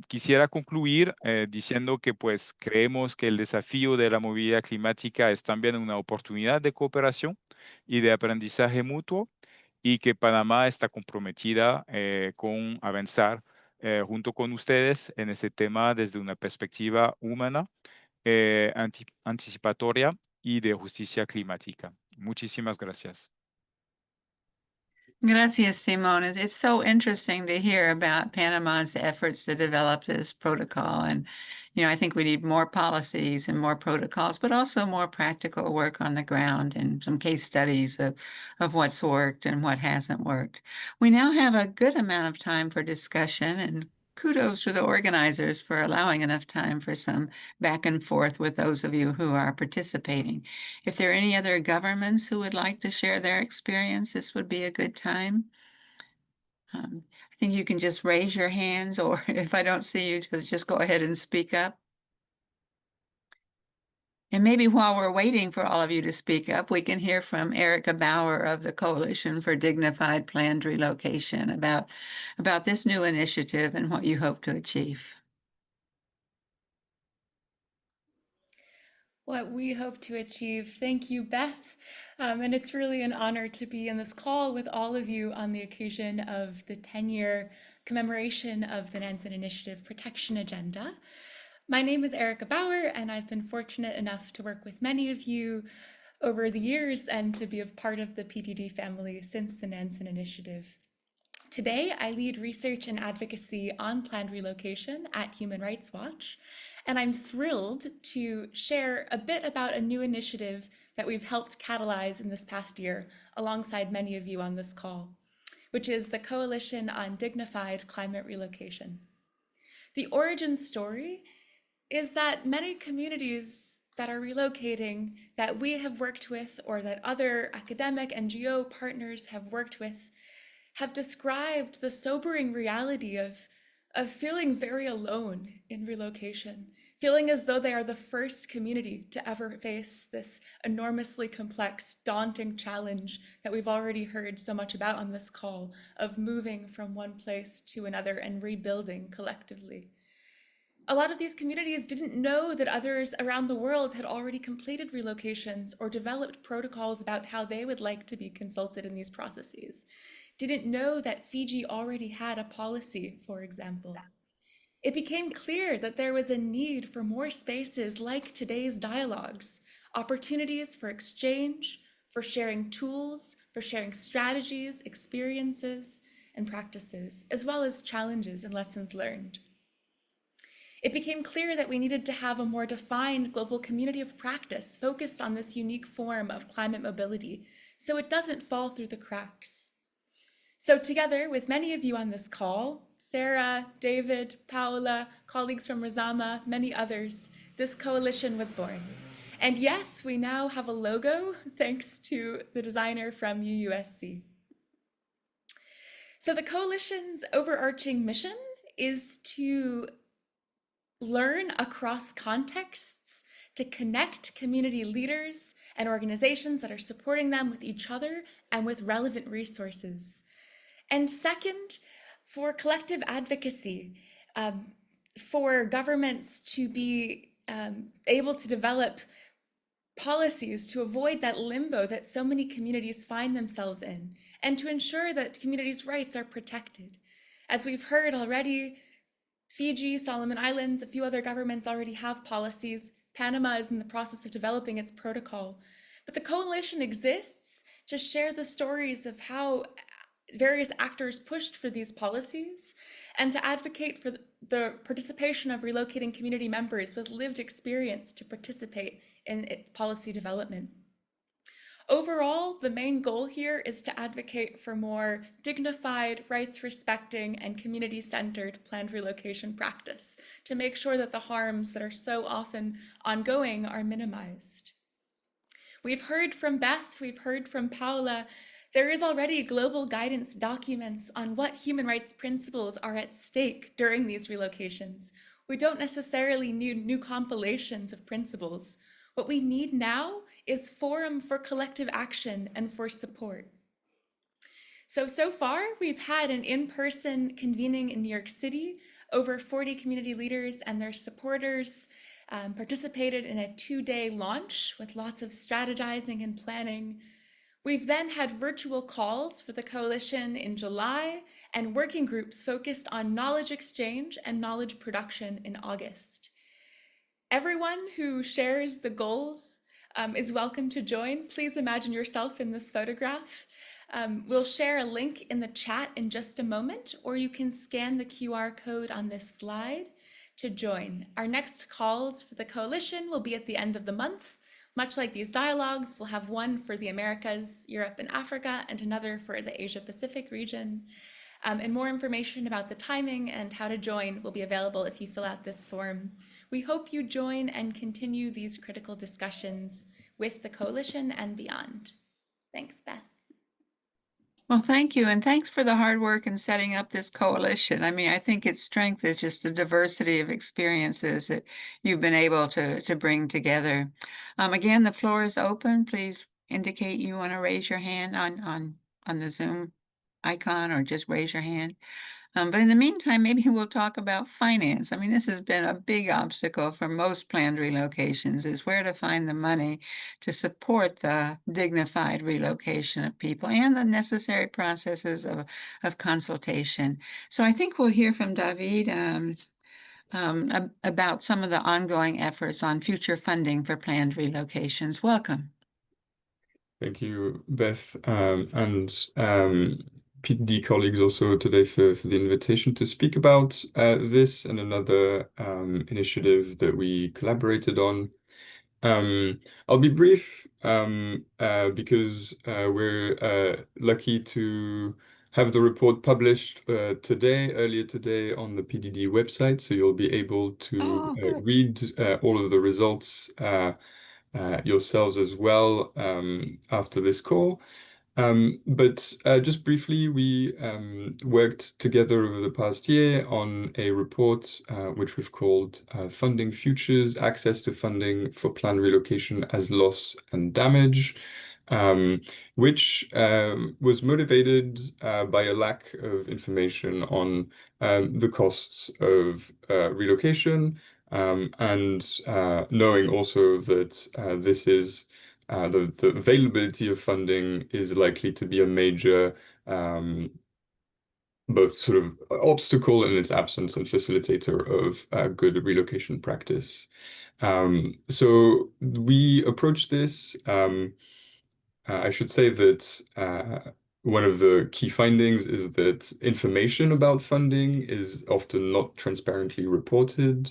Quisiera concluir diciendo que pues creemos que el desafío de la movilidad climática es también una oportunidad de cooperación y de aprendizaje mutuo y que Panamá está comprometida con avanzar junto con ustedes en ese tema desde una perspectiva humana, anticipatoria y de justicia climática. Muchísimas gracias. Gracias, Simone. It's so interesting to hear about Panama's efforts to develop this protocol. And, I think we need more policies and more protocols, but also more practical work on the ground and some case studies of what's worked and what hasn't worked. We now have a good amount of time for discussion, and kudos to the organizers for allowing enough time for some back and forth with those of you who are participating. If there are any other governments who would like to share their experience, this would be a good time. I think you can just raise your hands, or if I don't see you, just go ahead and speak up. And maybe while we're waiting for all of you to speak up, we can hear from Erica Bauer of the Coalition for Dignified Planned Relocation about this new initiative and what you hope to achieve. What we hope to achieve. Thank you, Beth. And it's really an honor to be in this call with all of you on the occasion of the 10-year commemoration of the Nansen Initiative Protection Agenda. My name is Erica Bauer, and I've been fortunate enough to work with many of you over the years and to be a part of the PDD family since the Nansen Initiative. Today, I lead research and advocacy on planned relocation at Human Rights Watch, and I'm thrilled to share a bit about a new initiative that we've helped catalyze in this past year alongside many of you on this call, which is the Coalition on Dignified Climate Relocation. The origin story is that many communities that are relocating that we have worked with or that other academic NGO partners have worked with have described the sobering reality of feeling very alone in relocation, feeling as though they are the first community to ever face this enormously complex, daunting challenge that we've already heard so much about on this call of moving from one place to another and rebuilding collectively. A lot of these communities didn't know that others around the world had already completed relocations or developed protocols about how they would like to be consulted in these processes. Didn't know that Fiji already had a policy, for example. It became clear that there was a need for more spaces like today's dialogues, opportunities for exchange, for sharing tools, for sharing strategies, experiences, and practices, as well as challenges and lessons learned. It became clear that we needed to have a more defined global community of practice focused on this unique form of climate mobility, so it doesn't fall through the cracks. So together with many of you on this call, Sarah, David, Paola, colleagues from Razama, many others, this coalition was born. And yes, we now have a logo thanks to the designer from UUSC. So the coalition's overarching mission is to learn across contexts, to connect community leaders and organizations that are supporting them with each other and with relevant resources. And second, for collective advocacy, for governments to be able to develop policies to avoid that limbo that so many communities find themselves in, and to ensure that communities' rights are protected. As we've heard already, Fiji, Solomon Islands, a few other governments already have policies. Panama is in the process of developing its protocol. But the coalition exists to share the stories of how various actors pushed for these policies and to advocate for the participation of relocating community members with lived experience to participate in policy development. Overall, the main goal here is to advocate for more dignified, rights-respecting, and community-centered planned relocation practice to make sure that the harms that are so often ongoing are minimized. We've heard from Beth, we've heard from Paola. There is already global guidance documents on what human rights principles are at stake during these relocations. We don't necessarily need new compilations of principles. What we need now is forum for collective action and for support. So far, we've had an in-person convening in New York City. Over 40 community leaders and their supporters participated in a 2-day launch with lots of strategizing and planning. We've then had virtual calls for the coalition in July and working groups focused on knowledge exchange and knowledge production in August. Everyone who shares the goals is welcome to join. Please imagine yourself in this photograph. We'll share a link in the chat in just a moment, or you can scan the QR code on this slide to join. Our next calls for the coalition will be at the end of the month. Much like these dialogues, we'll have one for the Americas, Europe, and Africa, and another for the Asia-Pacific region. And more information about the timing and how to join will be available if you fill out this form. We hope you join and continue these critical discussions with the coalition and beyond. Thanks, Beth. Well, thank you. And thanks for the hard work in setting up this coalition. I mean, I think its strength is just the diversity of experiences that you've been able to bring together. Again, the floor is open. Please indicate you want to raise your hand on the Zoom icon, or just raise your hand. But in the meantime, maybe we'll talk about finance. I mean, this has been a big obstacle for most planned relocations, is where to find the money to support the dignified relocation of people and the necessary processes of consultation. So I think we'll hear from David about some of the ongoing efforts on future funding for planned relocations. Welcome. Thank you, Beth, and PDD colleagues also today for the invitation to speak about this and another initiative that we collaborated on. I'll be brief because we're lucky to have the report published earlier today on the PDD website, so you'll be able to read all of the results yourselves as well after this call. But just briefly, we worked together over the past year on a report which we've called Funding Futures, Access to Funding for Planned Relocation as Loss and Damage, which was motivated by a lack of information on the costs of relocation, and knowing also that this is the availability of funding is likely to be a major both sort of obstacle in its absence and facilitator of good relocation practice. So we approach this. I should say that one of the key findings is that information about funding is often not transparently reported.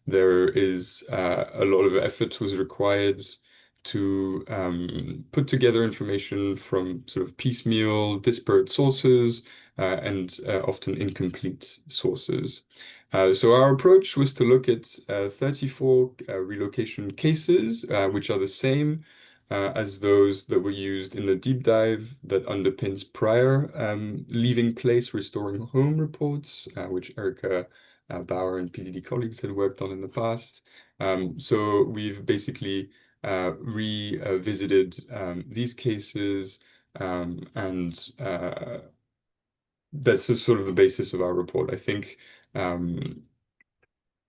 There is a lot of effort was required to put together information from sort of piecemeal, disparate sources, and often incomplete sources. So our approach was to look at 34 relocation cases, which are the same as those that were used in the deep dive that underpins prior Leaving Place, Restoring Home reports, which Erica Bauer and PDD colleagues had worked on in the past. So we've basically revisited these cases, and that's sort of the basis of our report. I think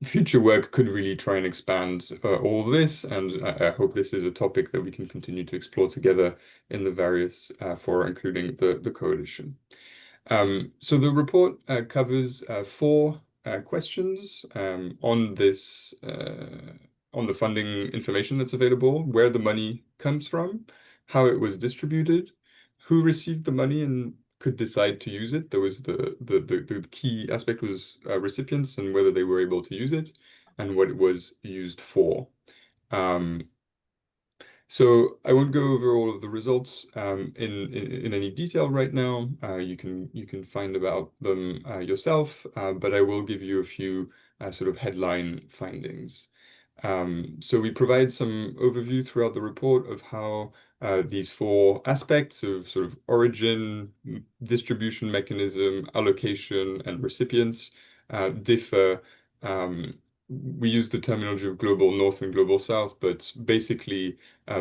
future work could really try and expand all of this, and I hope this is a topic that we can continue to explore together in the various fora, including the coalition. So the report covers 4 questions on this, on the funding information that's available, where the money comes from, how it was distributed, who received the money and could decide to use it. There was the key aspect was recipients and whether they were able to use it and what it was used for. So I won't go over all of the results in any detail right now. You can find about them yourself, but I will give you a few sort of headline findings. So we provide some overview throughout the report of how these 4 aspects of sort of origin, distribution mechanism, allocation, and recipients differ. We use the terminology of global north and global south, but basically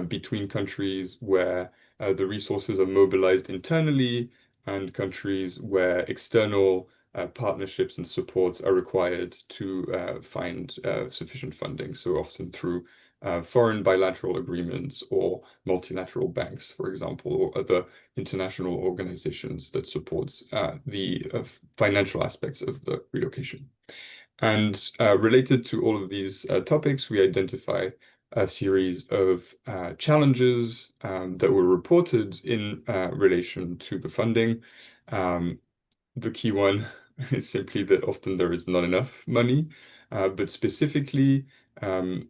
between countries where the resources are mobilized internally and countries where external partnerships and supports are required to find sufficient funding. So often through foreign bilateral agreements or multilateral banks, for example, or other international organizations that supports the financial aspects of the relocation. And related to all of these topics, we identify a series of challenges that were reported in relation to the funding. The key one is simply that often there is not enough money, but specifically,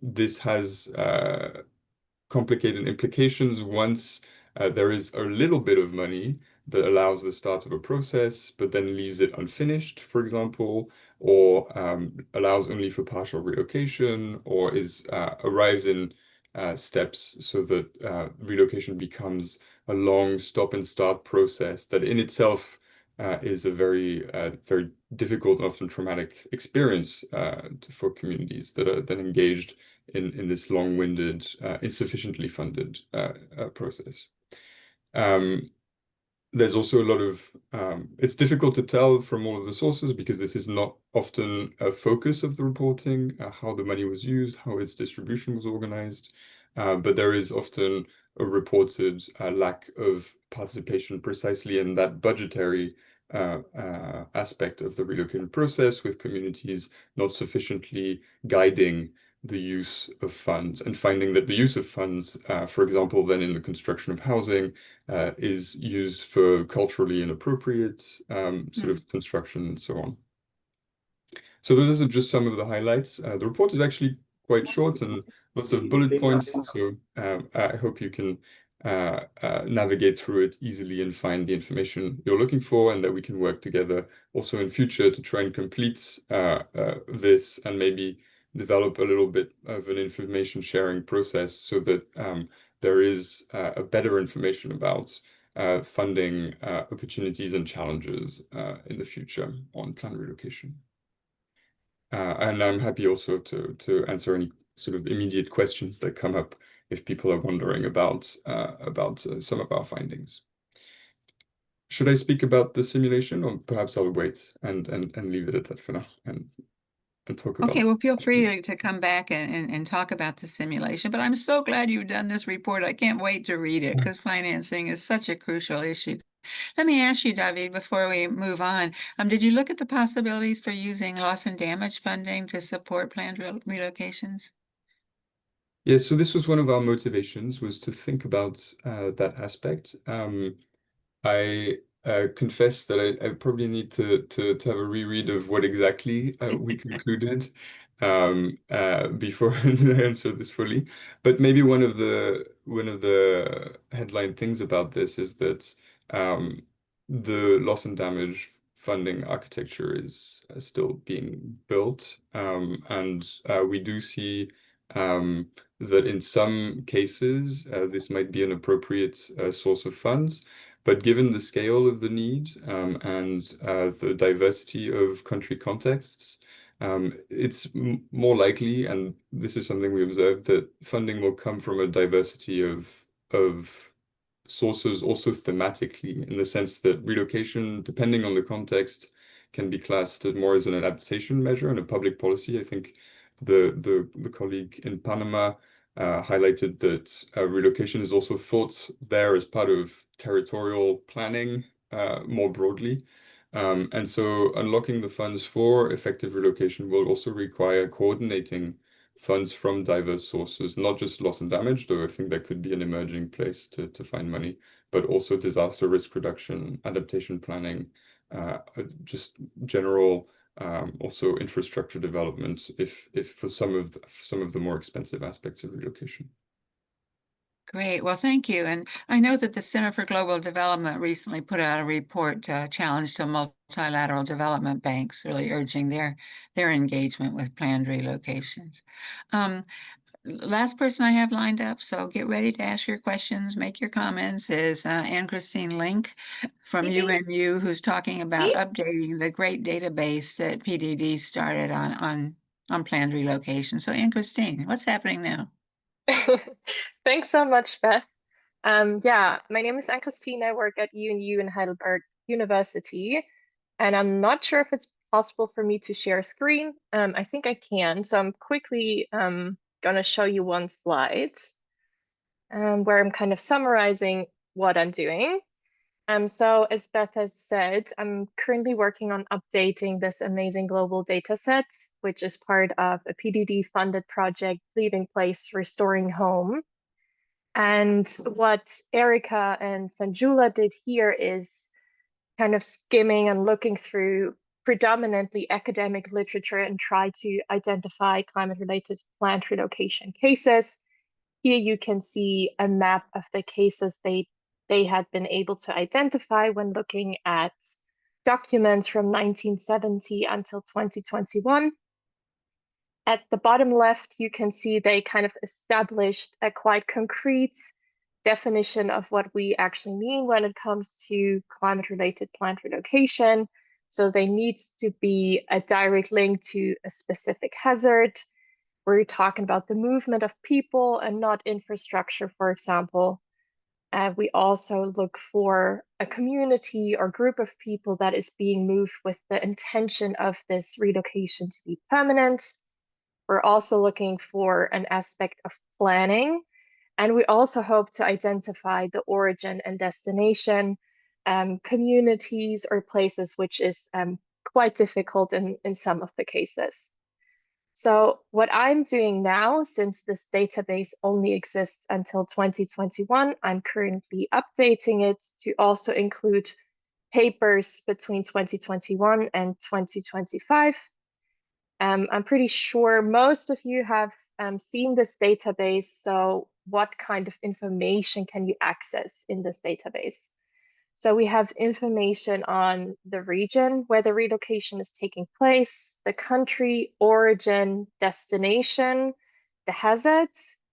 this has complicated implications once there is a little bit of money that allows the start of a process, but then leaves it unfinished, for example, or allows only for partial relocation, or arrives in steps so that relocation becomes a long stop and start process that in itself is a very difficult and often traumatic experience for communities that are then engaged in this long-winded, insufficiently funded process. There's also a lot of, it's difficult to tell from all of the sources because this is not often a focus of the reporting, how the money was used, how its distribution was organized, but there is often a reported lack of participation precisely in that budgetary aspect of the relocation process, with communities not sufficiently guiding the use of funds and finding that the use of funds, for example, then in the construction of housing, is used for culturally inappropriate sort of construction and so on. So those are just some of the highlights. The report is actually quite short and lots of bullet points, so I hope you can navigate through it easily and find the information you're looking for, and that we can work together also in future to try and complete this and maybe develop a little bit of an information sharing process so that there is a better information about funding opportunities and challenges in the future on planned relocation. And I'm happy also to answer any sort of immediate questions that come up if people are wondering about some of our findings. Should I speak about the simulation, or perhaps I'll wait and leave it at that for now and talk about. Okay, well, feel free to come back and talk about the simulation, but I'm so glad you've done this report. I can't wait to read it because financing is such a crucial issue. Let me ask you, David, before we move on, did you look at the possibilities for using loss and damage funding to support planned relocations? Yes, so this was one of our motivations, was to think about that aspect. I confess that I probably need to have a reread of what exactly we concluded before I answer this fully. But maybe one of the headline things about this is that the loss and damage funding architecture is still being built, and we do see that in some cases this might be an appropriate source of funds. But given the scale of the need and the diversity of country contexts, it's more likely, and this is something we observed, that funding will come from a diversity of sources, also thematically, in the sense that relocation, depending on the context, can be classed more as an adaptation measure and a public policy. I think the colleague in Panama highlighted that relocation is also thought there as part of territorial planning more broadly. And so unlocking the funds for effective relocation will also require coordinating funds from diverse sources, not just loss and damage, though I think that could be an emerging place to find money, but also disaster risk reduction, adaptation planning, just general also infrastructure development if for some of the more expensive aspects of relocation. Great. Well, thank you. And I know that the Center for Global Development recently put out a report challenge to multilateral development banks, really urging their engagement with planned relocations. Last person I have lined up, so get ready to ask your questions, make your comments, is Anne-Christine Link from UNU, who's talking about updating the great database that PDD started on planned relocation. So Anne-Christine, what's happening now? Thanks so much, Beth. Yeah, my name is Anne-Christine. I work at UNU in Heidelberg University, and I'm not sure if it's possible for me to share a screen. I think I can, so I'm quickly going to show you one slide where I'm kind of summarizing what I'm doing. So as Beth has said, I'm currently working on updating this amazing global data set, which is part of a PDD-funded project, Leaving Place, Restoring Home. And what Erica and Sanjula did here is kind of skimming and looking through predominantly academic literature and try to identify climate-related plant relocation cases. Here you can see a map of the cases they had been able to identify when looking at documents from 1970 until 2021. At the bottom left, you can see they kind of established a quite concrete definition of what we actually mean when it comes to climate-related plant relocation. So there needs to be a direct link to a specific hazard. We're talking about the movement of people and not infrastructure, for example. We also look for a community or group of people that is being moved with the intention of this relocation to be permanent. We're also looking for an aspect of planning, and we also hope to identify the origin and destination, communities or places, which is quite difficult in some of the cases. So what I'm doing now, since this database only exists until 2021, I'm currently updating it to also include papers between 2021 and 2025. I'm pretty sure most of you have seen this database, so what kind of information can you access in this database? So we have information on the region where the relocation is taking place, the country, origin, destination, the hazard,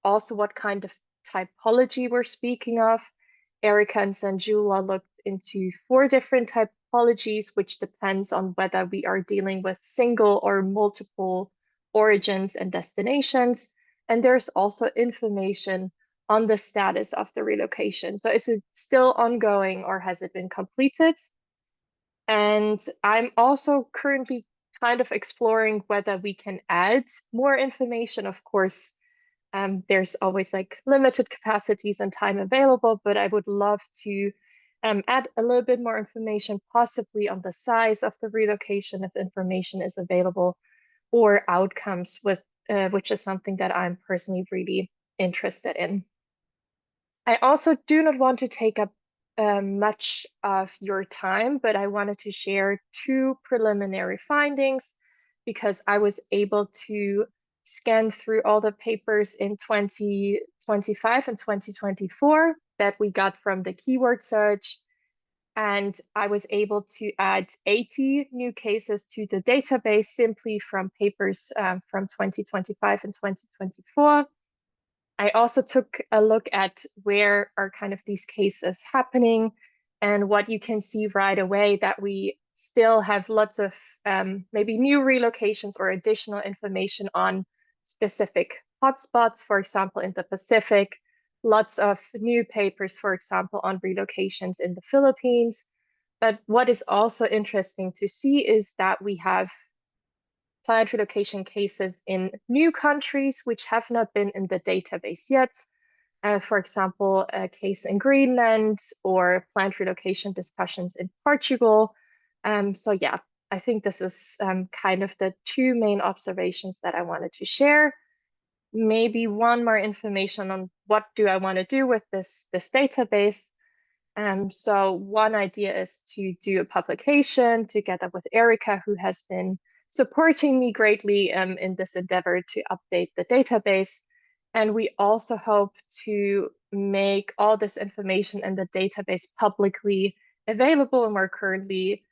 also what kind of typology we're speaking of. Erica and Sanjula looked into 4 different typologies, which depends on whether we are dealing with single or multiple origins and destinations. And there's also information on the status of the relocation. So is it still ongoing or has it been completed? And I'm also currently kind of exploring whether we can add more information. Of course, there's always like limited capacities and time available, but I would love to add a little bit more information, possibly on the size of the relocation if information is available, or outcomes, with which is something that I'm personally really interested in. I also do not want to take up much of your time, but I wanted to share 2 preliminary findings because I was able to scan through all the papers in 2025 and 2024 that we got from the keyword search. And I was able to add 80 new cases to the database simply from papers from 2025 and 2024. I also took a look at where are kind of these cases happening, and what you can see right away that we still have lots of maybe new relocations or additional information on specific hotspots, for example, in the Pacific, lots of new papers, for example, on relocations in the Philippines. But what is also interesting to see is that we have plant relocation cases in new countries which have not been in the database yet. For example, a case in Greenland or plant relocation discussions in Portugal. So yeah, I think this is kind of the 2 main observations that I wanted to share. Maybe one more information on what do I want to do with this database. So one idea is to do a publication together with Erica, who has been supporting me greatly in this endeavor to update the database. And we also hope to make all this information in the database publicly available. And we're currently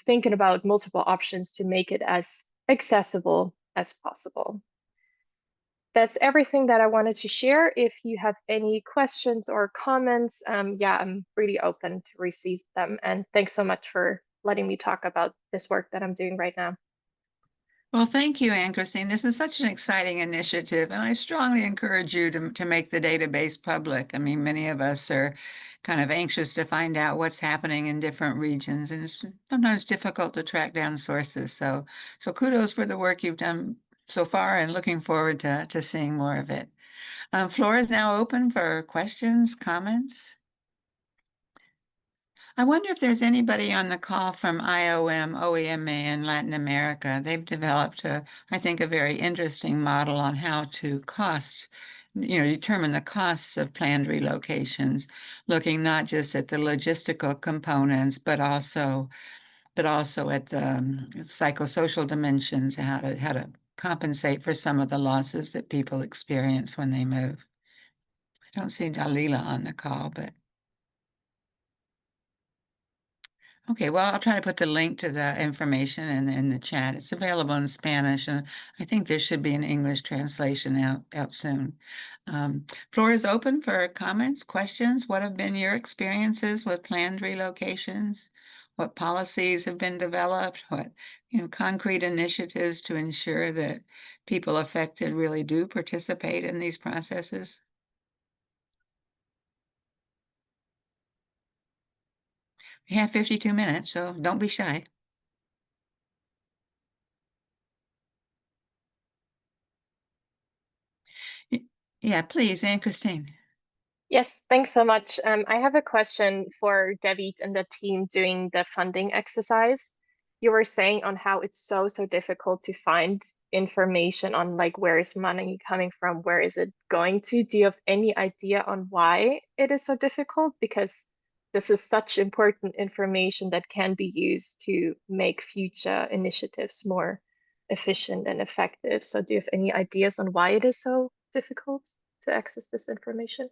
thinking about multiple options to make it as accessible as possible. That's everything that I wanted to share. If you have any questions or comments, yeah, I'm really open to receive them. And thanks so much for letting me talk about this work that I'm doing right now. Well, thank you, Anne-Christine. This is such an exciting initiative, and I strongly encourage you to make the database public. I mean, many of us are kind of anxious to find out what's happening in different regions, and it's sometimes difficult to track down sources. So kudos for the work you've done so far, and looking forward to seeing more of it. Floor is now open for questions, comments. I wonder if there's anybody on the call from IOM, OEMA in Latin America. They've developed, I think, a very interesting model on how to determine the costs of planned relocations, looking not just at the logistical components, but also at the psychosocial dimensions, how to compensate for some of the losses that people experience when they move. I don't see Dalila on the call, but okay, well, I'll try to put the link to the information in the chat. It's available in Spanish, and I think there should be an English translation out soon. Floor is open for comments, questions. What have been your experiences with planned relocations? What policies have been developed? What concrete initiatives to ensure that people affected really do participate in these processes? We have 52 minutes, so don't be shy. Yeah, please, Anne-Christine. Yes, thanks so much. I have a question for David and the team doing the funding exercise. You were saying on how it's so difficult to find information on like where is money coming from, where is it going to? Do you have any idea on why it is so difficult? Because this is such important information that can be used to make future initiatives more efficient and effective. So do you have any ideas on why it is so difficult to access this information?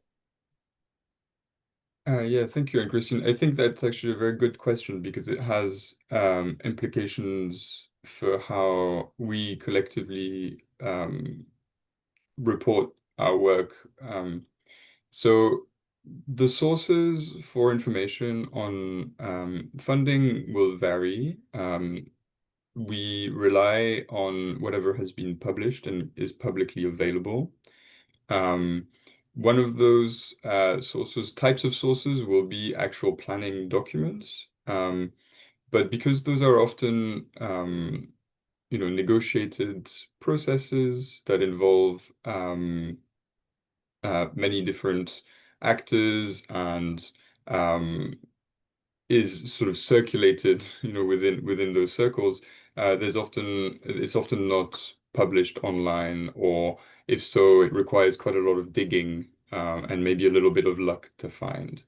Yeah, thank you, Anne-Christine. I think that's actually a very good question because it has implications for how we collectively report our work. So the sources for information on funding will vary. We rely on whatever has been published and is publicly available. One of those types of sources will be actual planning documents. But because those are often negotiated processes that involve many different actors and is sort of circulated, within those circles, it's often not published online, or if so, it requires quite a lot of digging and maybe a little bit of luck to find.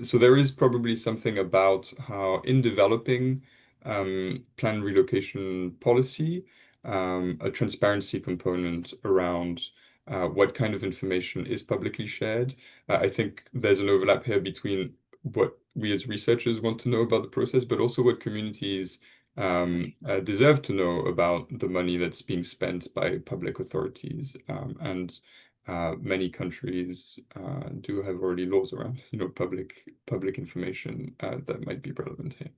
So there is probably something about how in developing planned relocation policy, a transparency component around what kind of information is publicly shared. I think there's an overlap here between what we as researchers want to know about the process, but also what communities deserve to know about the money that's being spent by public authorities. And many countries do have already laws around, public information that might be relevant here.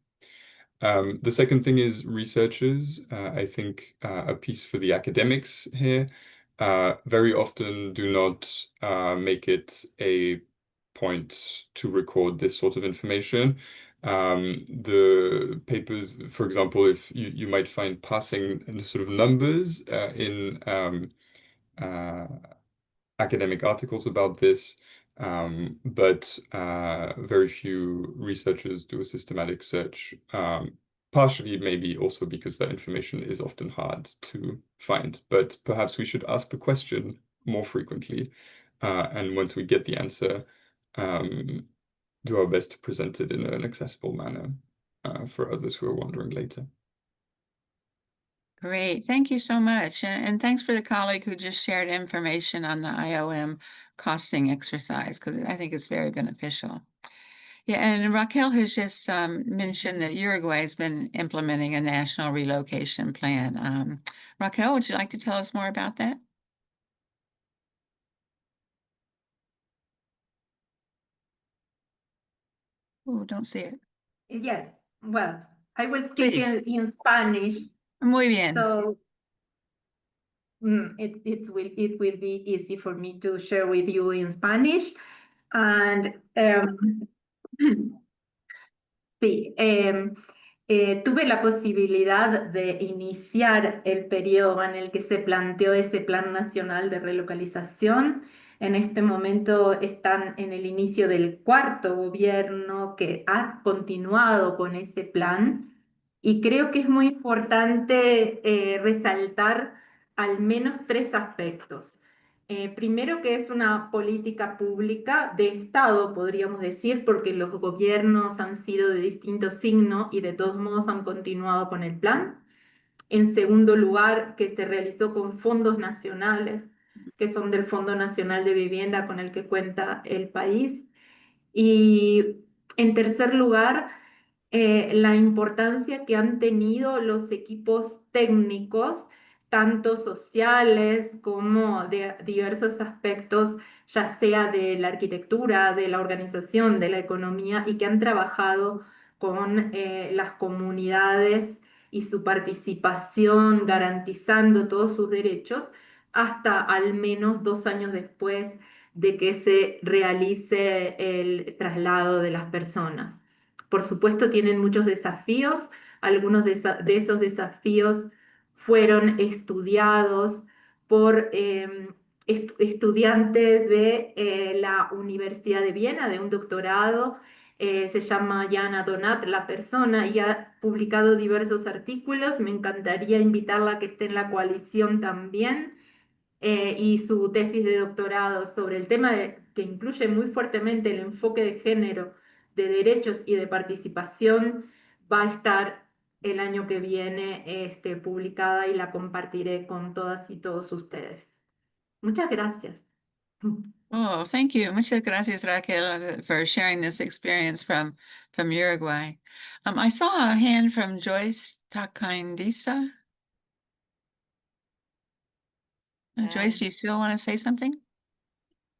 The second thing is researchers. I think a piece for the academics here very often do not make it a point to record this sort of information. The papers, for example, if you might find passing sort of numbers in academic articles about this, but very few researchers do a systematic search, partially maybe also because that information is often hard to find. But perhaps we should ask the question more frequently, and once we get the answer, do our best to present it in an accessible manner for others who are wondering later. Great, thank you so much. And thanks for the colleague who just shared information on the IOM costing exercise, because I think it's very beneficial. Yeah, and Raquel has just mentioned that Uruguay has been implementing a national relocation plan. Raquel, would you like to tell us more about that? Oh, don't see it. Yes, well, I will speak Please. in Spanish. Muy bien. So it will be easy for me to share with you in Spanish. And sí, tuve la posibilidad de iniciar el periodo en el que se planteó ese Plan Nacional de Relocalización En este momento están en el inicio del cuarto gobierno que ha continuado con ese plan y creo que es muy importante resaltar al menos tres aspectos. Primero, que es una política pública de Estado, podríamos decir, porque los gobiernos han sido de distinto signo y de todos modos han continuado con el plan. En segundo lugar, que se realizó con fondos nacionales, que son del Fondo Nacional de Vivienda con el que cuenta el país. Y en tercer lugar, la importancia que han tenido los equipos técnicos, tanto sociales como de diversos aspectos, ya sea de la arquitectura, de la organización, de la economía, y que han trabajado con las comunidades y su participación, garantizando todos sus derechos, hasta al menos 2 años después de que se realice el traslado de las personas. Por supuesto, tienen muchos desafíos. Algunos de esos desafíos fueron estudiados por estudiantes de la Universidad de Viena, de un doctorado. Se llama Jana Donat, la persona, y ha publicado diversos artículos. Me encantaría invitarla a que esté en la coalición también. Y su tesis de doctorado sobre el tema que incluye muy fuertemente el enfoque de género, de derechos y de participación, va a estar el año que viene publicada y la compartiré con todas y todos ustedes. Muchas gracias. Oh, thank you. Muchas gracias, Raquel, for sharing this experience from Uruguay. I saw a hand from Joyce Takindisa. Joyce, do you still want to say something?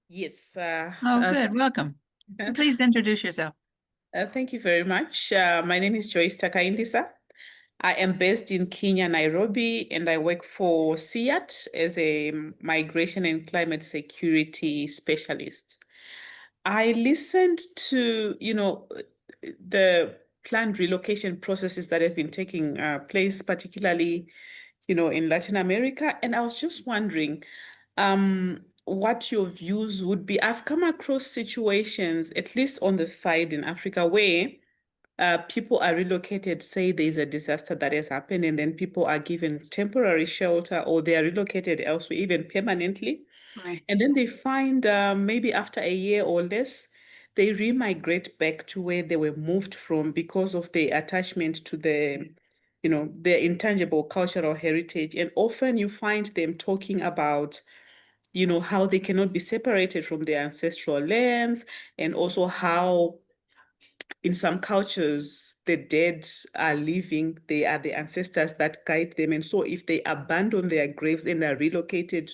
Yes. Oh, good. Welcome. Please introduce yourself. Thank you very much. My name is Joyce Takaindisa. I am based in Kenya, Nairobi, and I work for CIAT as a migration and climate security specialist. I listened to, the planned relocation processes that have been taking place, particularly, in Latin America. And I was just wondering what your views would be. I've come across situations, at least on the side in Africa, where people are relocated, say there's a disaster that has happened, and then people are given temporary shelter or they are relocated elsewhere, even permanently. Right. And then they find maybe after a year or less, they remigrate back to where they were moved from because of their attachment to their intangible cultural heritage. And often you find them talking about, how they cannot be separated from their ancestral lands, and also how in some cultures, the dead are living, they are the ancestors that guide them. And so if they abandon their graves and are relocated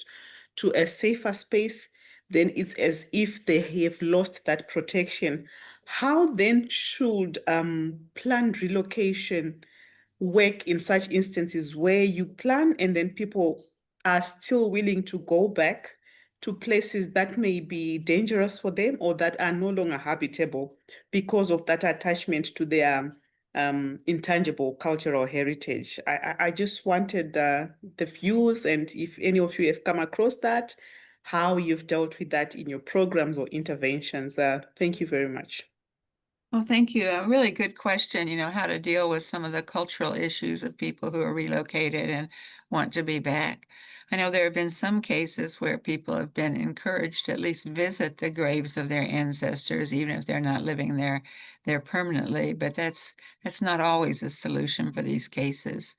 to a safer space, then it's as if they have lost that protection. How then should planned relocation work in such instances where you plan and then people are still willing to go back to places that may be dangerous for them or that are no longer habitable because of that attachment to their intangible cultural heritage? I just wanted the views, and if any of you have come across that, how you've dealt with that in your programs or interventions. Thank you very much. Well, thank you. A really good question, how to deal with some of the cultural issues of people who are relocated and want to be back. I know there have been some cases where people have been encouraged to at least visit the graves of their ancestors, even if they're not living there permanently, but that's not always a solution for these cases.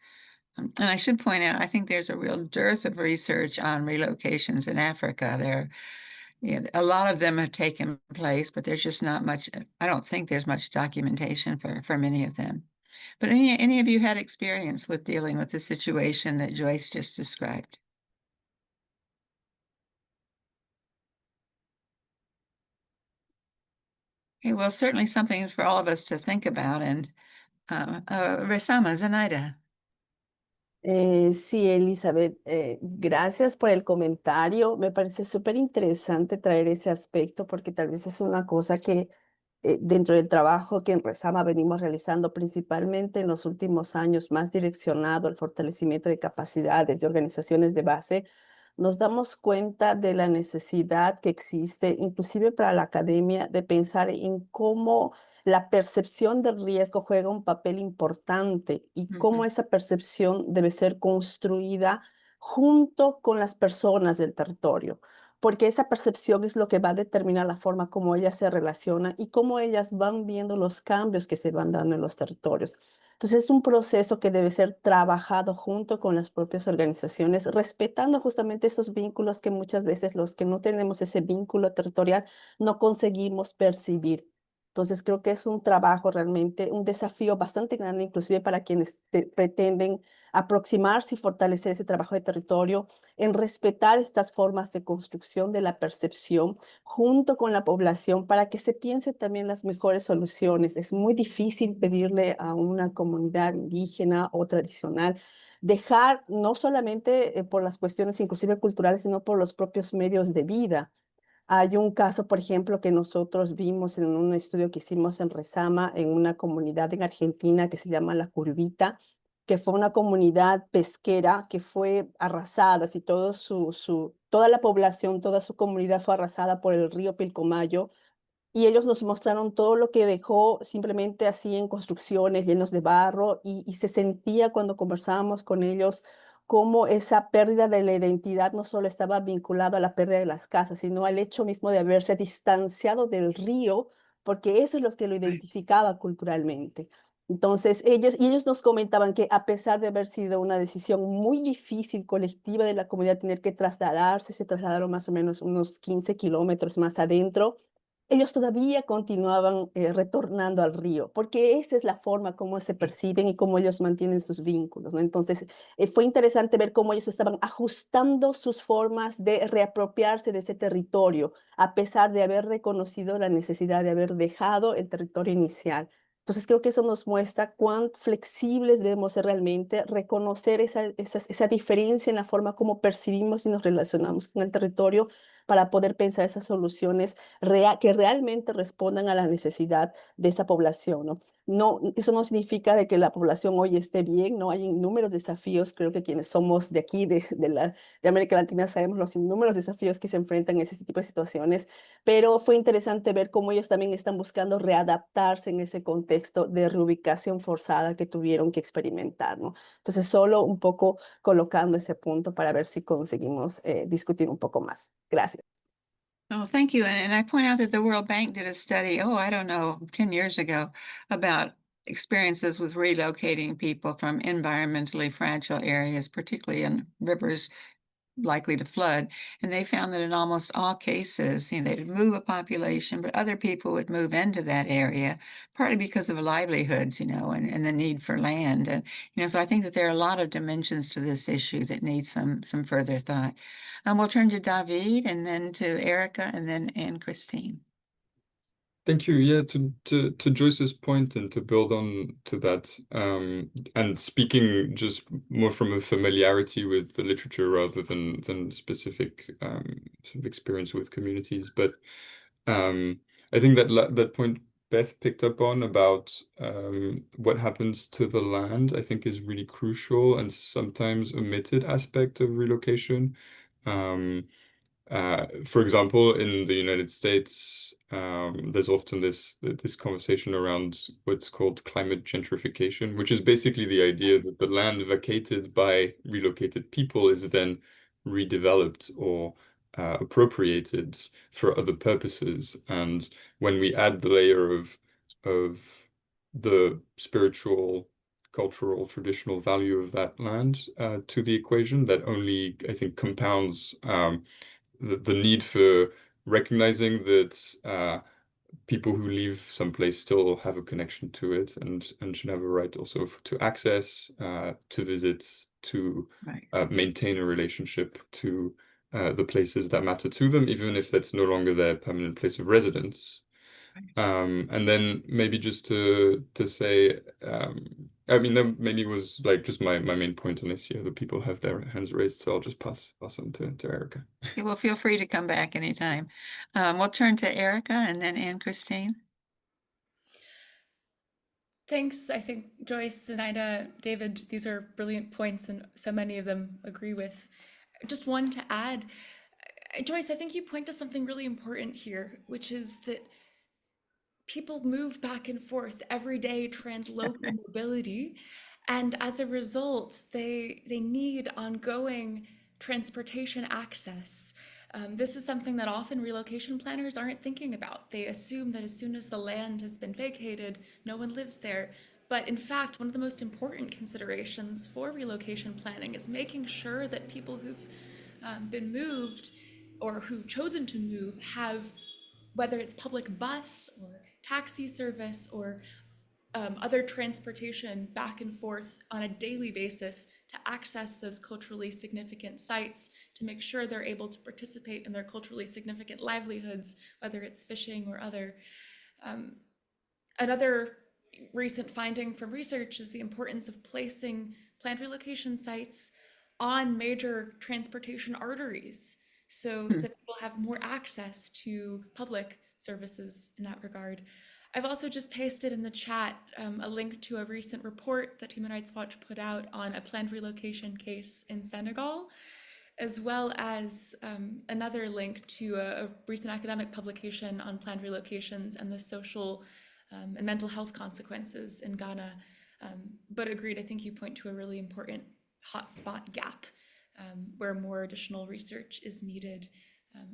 And I should point out, I think there's a real dearth of research on relocations in Africa. A lot of them have taken place, but there's just not much. I don't think there's much documentation for many of them. But any of you had experience with dealing with the situation that Joyce just described? Okay, well, certainly something for all of us to think about. And Resama, Zenaida. Sí, Elizabeth, gracias por el comentario. Me parece súper interesante traer ese aspecto porque tal vez es una cosa que dentro del trabajo que en Resama venimos realizando principalmente en los últimos años, más direccionado al fortalecimiento de capacidades de organizaciones de base, nos damos cuenta de la necesidad que existe, inclusive para la academia, de pensar en cómo la percepción del riesgo juega un papel importante y cómo esa percepción debe ser construida junto con las personas del territorio, porque esa percepción es lo que va a determinar la forma como ellas se relacionan y cómo ellas van viendo los cambios que se van dando en los territorios. Entonces es un proceso que debe ser trabajado junto con las propias organizaciones, respetando justamente esos vínculos que muchas veces los que no tenemos ese vínculo territorial no conseguimos percibir. Entonces creo que es un trabajo realmente, un desafío bastante grande, inclusive para quienes pretenden aproximarse y fortalecer ese trabajo de territorio, en respetar estas formas de construcción de la percepción junto con la población para que se piense también las mejores soluciones. Es muy difícil pedirle a una comunidad indígena o tradicional dejar, no solamente por las cuestiones inclusive culturales, sino por los propios medios de vida. Hay un caso, por ejemplo, que nosotros vimos en un estudio que hicimos en Rezama, en una comunidad en Argentina que se llama La Curvita, que fue una comunidad pesquera que fue arrasada, y toda la población, toda su comunidad fue arrasada por el río Pilcomayo, y ellos nos mostraron todo lo que dejó simplemente así en construcciones llenos de barro y se sentía cuando conversábamos con ellos cómo esa pérdida de la identidad no solo estaba vinculada a la pérdida de las casas, sino al hecho mismo de haberse distanciado del río, porque eso es lo que lo identificaba culturalmente. Entonces, ellos nos comentaban que a pesar de haber sido una decisión muy difícil colectiva de la comunidad tener que trasladarse, se trasladaron más o menos unos 15 kilómetros más adentro, ellos todavía continuaban retornando al río, porque esa es la forma como se perciben y cómo ellos mantienen sus vínculos, ¿no? Entonces, fue interesante ver cómo ellos estaban ajustando sus formas de reapropiarse de ese territorio, a pesar de haber reconocido la necesidad de haber dejado el territorio inicial. Entonces, creo que eso nos muestra cuán flexibles debemos ser realmente, reconocer esa diferencia en la forma como percibimos y nos relacionamos con el territorio para poder pensar esas soluciones que realmente respondan a la necesidad de esa población, ¿no? No, eso no significa de que la población hoy esté bien, ¿no? Hay innúmeros desafíos, creo que quienes somos de aquí, de América Latina, sabemos los innúmeros desafíos que se enfrentan en ese tipo de situaciones, pero fue interesante ver cómo ellos también están buscando readaptarse en ese contexto de reubicación forzada que tuvieron que experimentar, ¿no? Entonces, solo un poco colocando ese punto para ver si conseguimos discutir un poco más. Gracias. Oh, thank you. And I point out that the World Bank did a study, I don't know, 10 years ago, about experiences with relocating people from environmentally fragile areas, particularly in rivers likely to flood. And they found that in almost all cases, they'd move a population, but other people would move into that area, partly because of livelihoods, and the need for land. And, so I think that there are a lot of dimensions to this issue that need some further thought. We'll turn to David and then to Erica and then Anne Christine. Thank you. Yeah, to Joyce's point and to build on to that, and speaking just more from a familiarity with the literature rather than specific sort of experience with communities. But I think that point Beth picked up on about what happens to the land, I think is really crucial and sometimes omitted aspect of relocation. For example, in the United States, there's often this conversation around what's called climate gentrification, which is basically the idea that the land vacated by relocated people is then redeveloped or appropriated for other purposes. And when we add the layer of the spiritual, cultural, traditional value of that land to the equation, that only, I think, compounds the need for recognizing that people who leave someplace still have a connection to it and should have a right also to access, to visit, to maintain a relationship to the places that matter to them, even if that's no longer their permanent place of residence. And then maybe just to say, I mean, that maybe was like just my main point on this here. The people have their hands raised, so I'll just pass on to Erica. Okay, well, feel free to come back anytime. We'll turn to Erica and then Anne Christine. Thanks. I think Joyce, Zenaida, David, these are brilliant points, and so many of them agree with. just one to add, Joyce, I think you point to something really important here, which is that people move back and forth every day, translocal mobility, and as a result, they need ongoing transportation access. This is something that often relocation planners aren't thinking about. They assume that as soon as the land has been vacated, no one lives there. But in fact, one of the most important considerations for relocation planning is making sure that people who've been moved or who've chosen to move have, whether it's public bus or taxi service or other transportation back and forth on a daily basis to access those culturally significant sites, to make sure they're able to participate in their culturally significant livelihoods, whether it's fishing or other. Another recent finding from research is the importance of placing planned relocation sites on major transportation arteries so that people have more access to public services in that regard. I've also just pasted in the chat a link to a recent report that Human Rights Watch put out on a planned relocation case in Senegal, as well as another link to a recent academic publication on planned relocations and the social and mental health consequences in Ghana. But agreed, I think you point to a really important hotspot gap where more additional research is needed,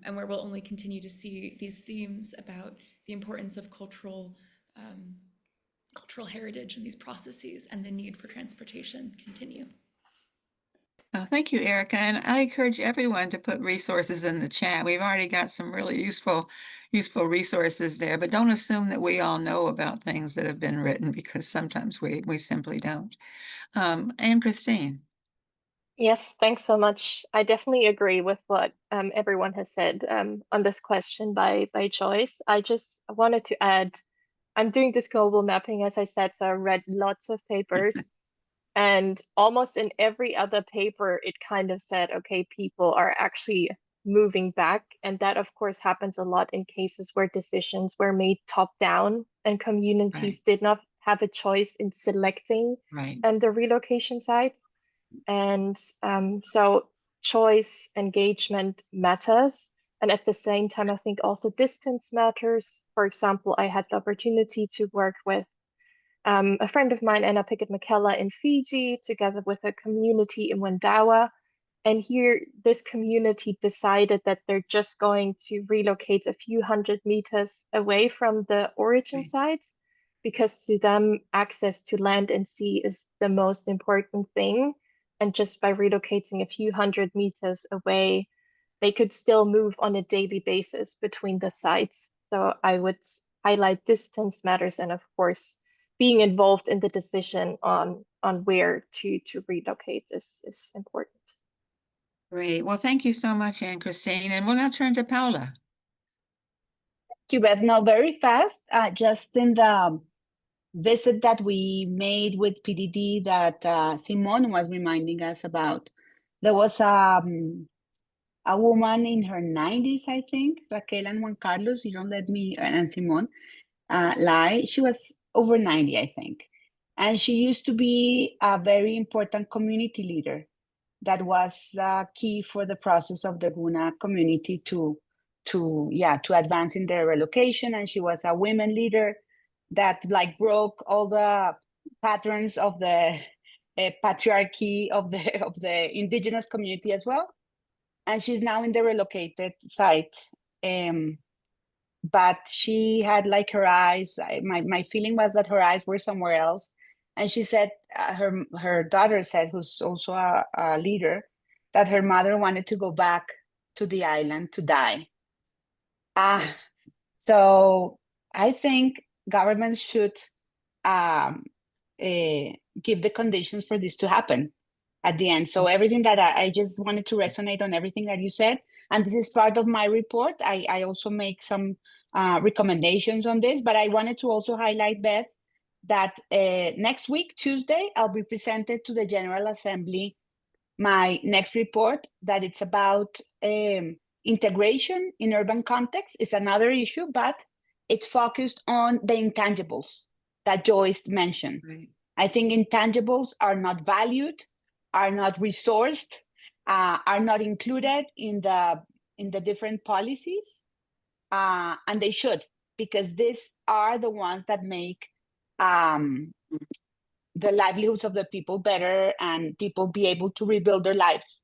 and where we'll only continue to see these themes about the importance of cultural heritage in these processes and the need for transportation continue. Thank you, Erica. And I encourage everyone to put resources in the chat. We've already got some really useful resources there, but don't assume that we all know about things that have been written, because sometimes we simply don't. And Christine. Yes, thanks so much. I definitely agree with what everyone has said on this question by Joyce. I just wanted to add, I'm doing this global mapping, as I said, so I read lots of papers. And almost in every other paper, it kind of said, okay, people are actually moving back. And that, of course, happens a lot in cases where decisions were made top down and communities did not have a choice in selecting the relocation sites. And so choice, engagement matters. And at the same time, I think also distance matters. For example, I had the opportunity to work with a friend of mine, Anna Pickett-McKellar, in Fiji, together with a community in Wendawa. And here, this community decided that they're just going to relocate a few hundred meters away from the origin sites, because to them, access to land and sea is the most important thing. And just by relocating a few hundred meters away, they could still move on a daily basis between the sites. So I would highlight distance matters, and of course, being involved in the decision on where to relocate is important. Great. Well, thank you so much, Anne Christine. And we'll now turn to Paula. Thank you, Beth. Now, very fast, just in the visit that we made with PDD that Simone was reminding us about, there was a woman in her 90s, I think, Raquel and Juan Carlos, you don't let me, and Simone, lie. She was over 90, I think. And she used to be a very important community leader that was key for the process of the Guna community to advance in their relocation. And she was a women leader that broke all the patterns of the patriarchy of the indigenous community as well. And she's now in the relocated site. But she had her eyes, my feeling was that her eyes were somewhere else. And she said, her daughter said, who's also a leader, that her mother wanted to go back to the island to die. So I think governments should give the conditions for this to happen at the end. So everything that I just wanted to resonate on everything that you said. And this is part of my report. I also make some recommendations on this, but I wanted to also highlight, Beth, that next week, Tuesday, I'll be presented to the General Assembly my next report, that it's about integration in urban context. It's another issue, but it's focused on the intangibles that Joyce mentioned. I think intangibles are not valued, are not resourced, are not included in the different policies, and they should, because these are the ones that make the livelihoods of the people better and people be able to rebuild their lives.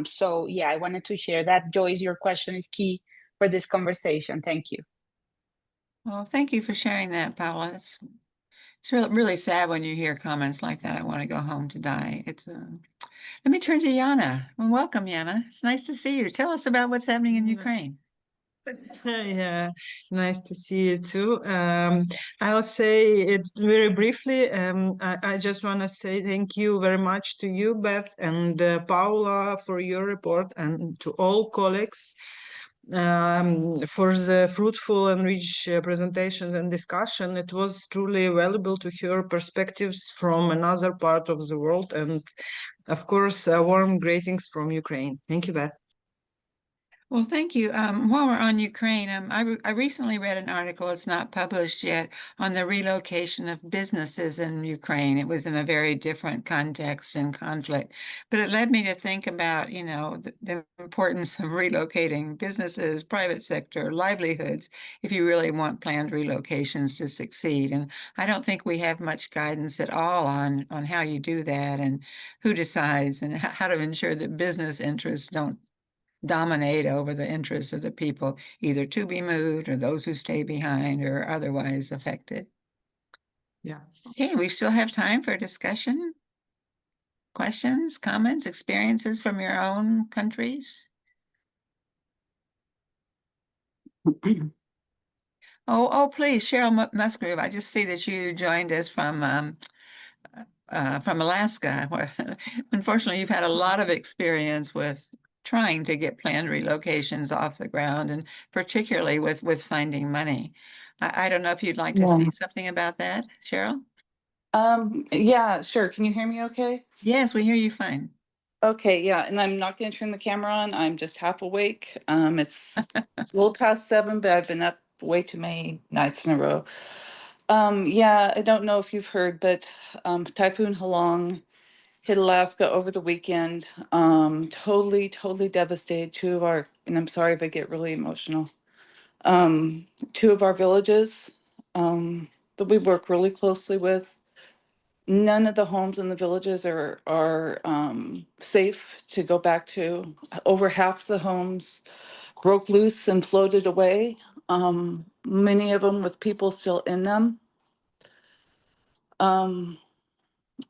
So yeah, I wanted to share that. Joyce, your question is key for this conversation. Thank you. Well, thank you for sharing that, Paula. It's really sad when you hear comments like that. I want to go home to die. Let me turn to Yana. Well, welcome, Yana. It's nice to see you. Tell us about what's happening in Ukraine. Yeah, nice to see you too. I'll say it very briefly. I just want to say thank you very much to you, Beth, and Paula, for your report, and to all colleagues for the fruitful and rich presentations and discussion. It was truly valuable to hear perspectives from another part of the world, and of course, warm greetings from Ukraine. Thank you, Beth. Well, thank you. While we're on Ukraine, I recently read an article, it's not published yet, on the relocation of businesses in Ukraine. It was in a very different context and conflict, but it led me to think about, you know, the importance of relocating businesses, private sector, livelihoods, if you really want planned relocations to succeed. And I don't think we have much guidance at all on how you do that and who decides and how to ensure that business interests don't dominate over the interests of the people, either to be moved or those who stay behind or otherwise affected. Yeah. Okay, we still have time for discussion, questions, comments, experiences from your own countries. Oh, please, Cheryl Musgrove, I just see that you joined us from Alaska, where unfortunately you've had a lot of experience with trying to get planned relocations off the ground, and particularly with finding money. I don't know if you'd like to say something about that, Cheryl? Yeah, sure. Can you hear me okay? Yes, we hear you fine. Okay, yeah, and I'm not going to turn the camera on. I'm just half awake. It's a little past 7, but I've been up way too many nights in a row. Yeah, I don't know if you've heard, but Typhoon Halong hit Alaska over the weekend. Totally devastated and I'm sorry if I get really emotional. 2 of our villages that we work really closely with. None of the homes in the villages are safe to go back to. Over half the homes broke loose and floated away. Many of them with people still in them.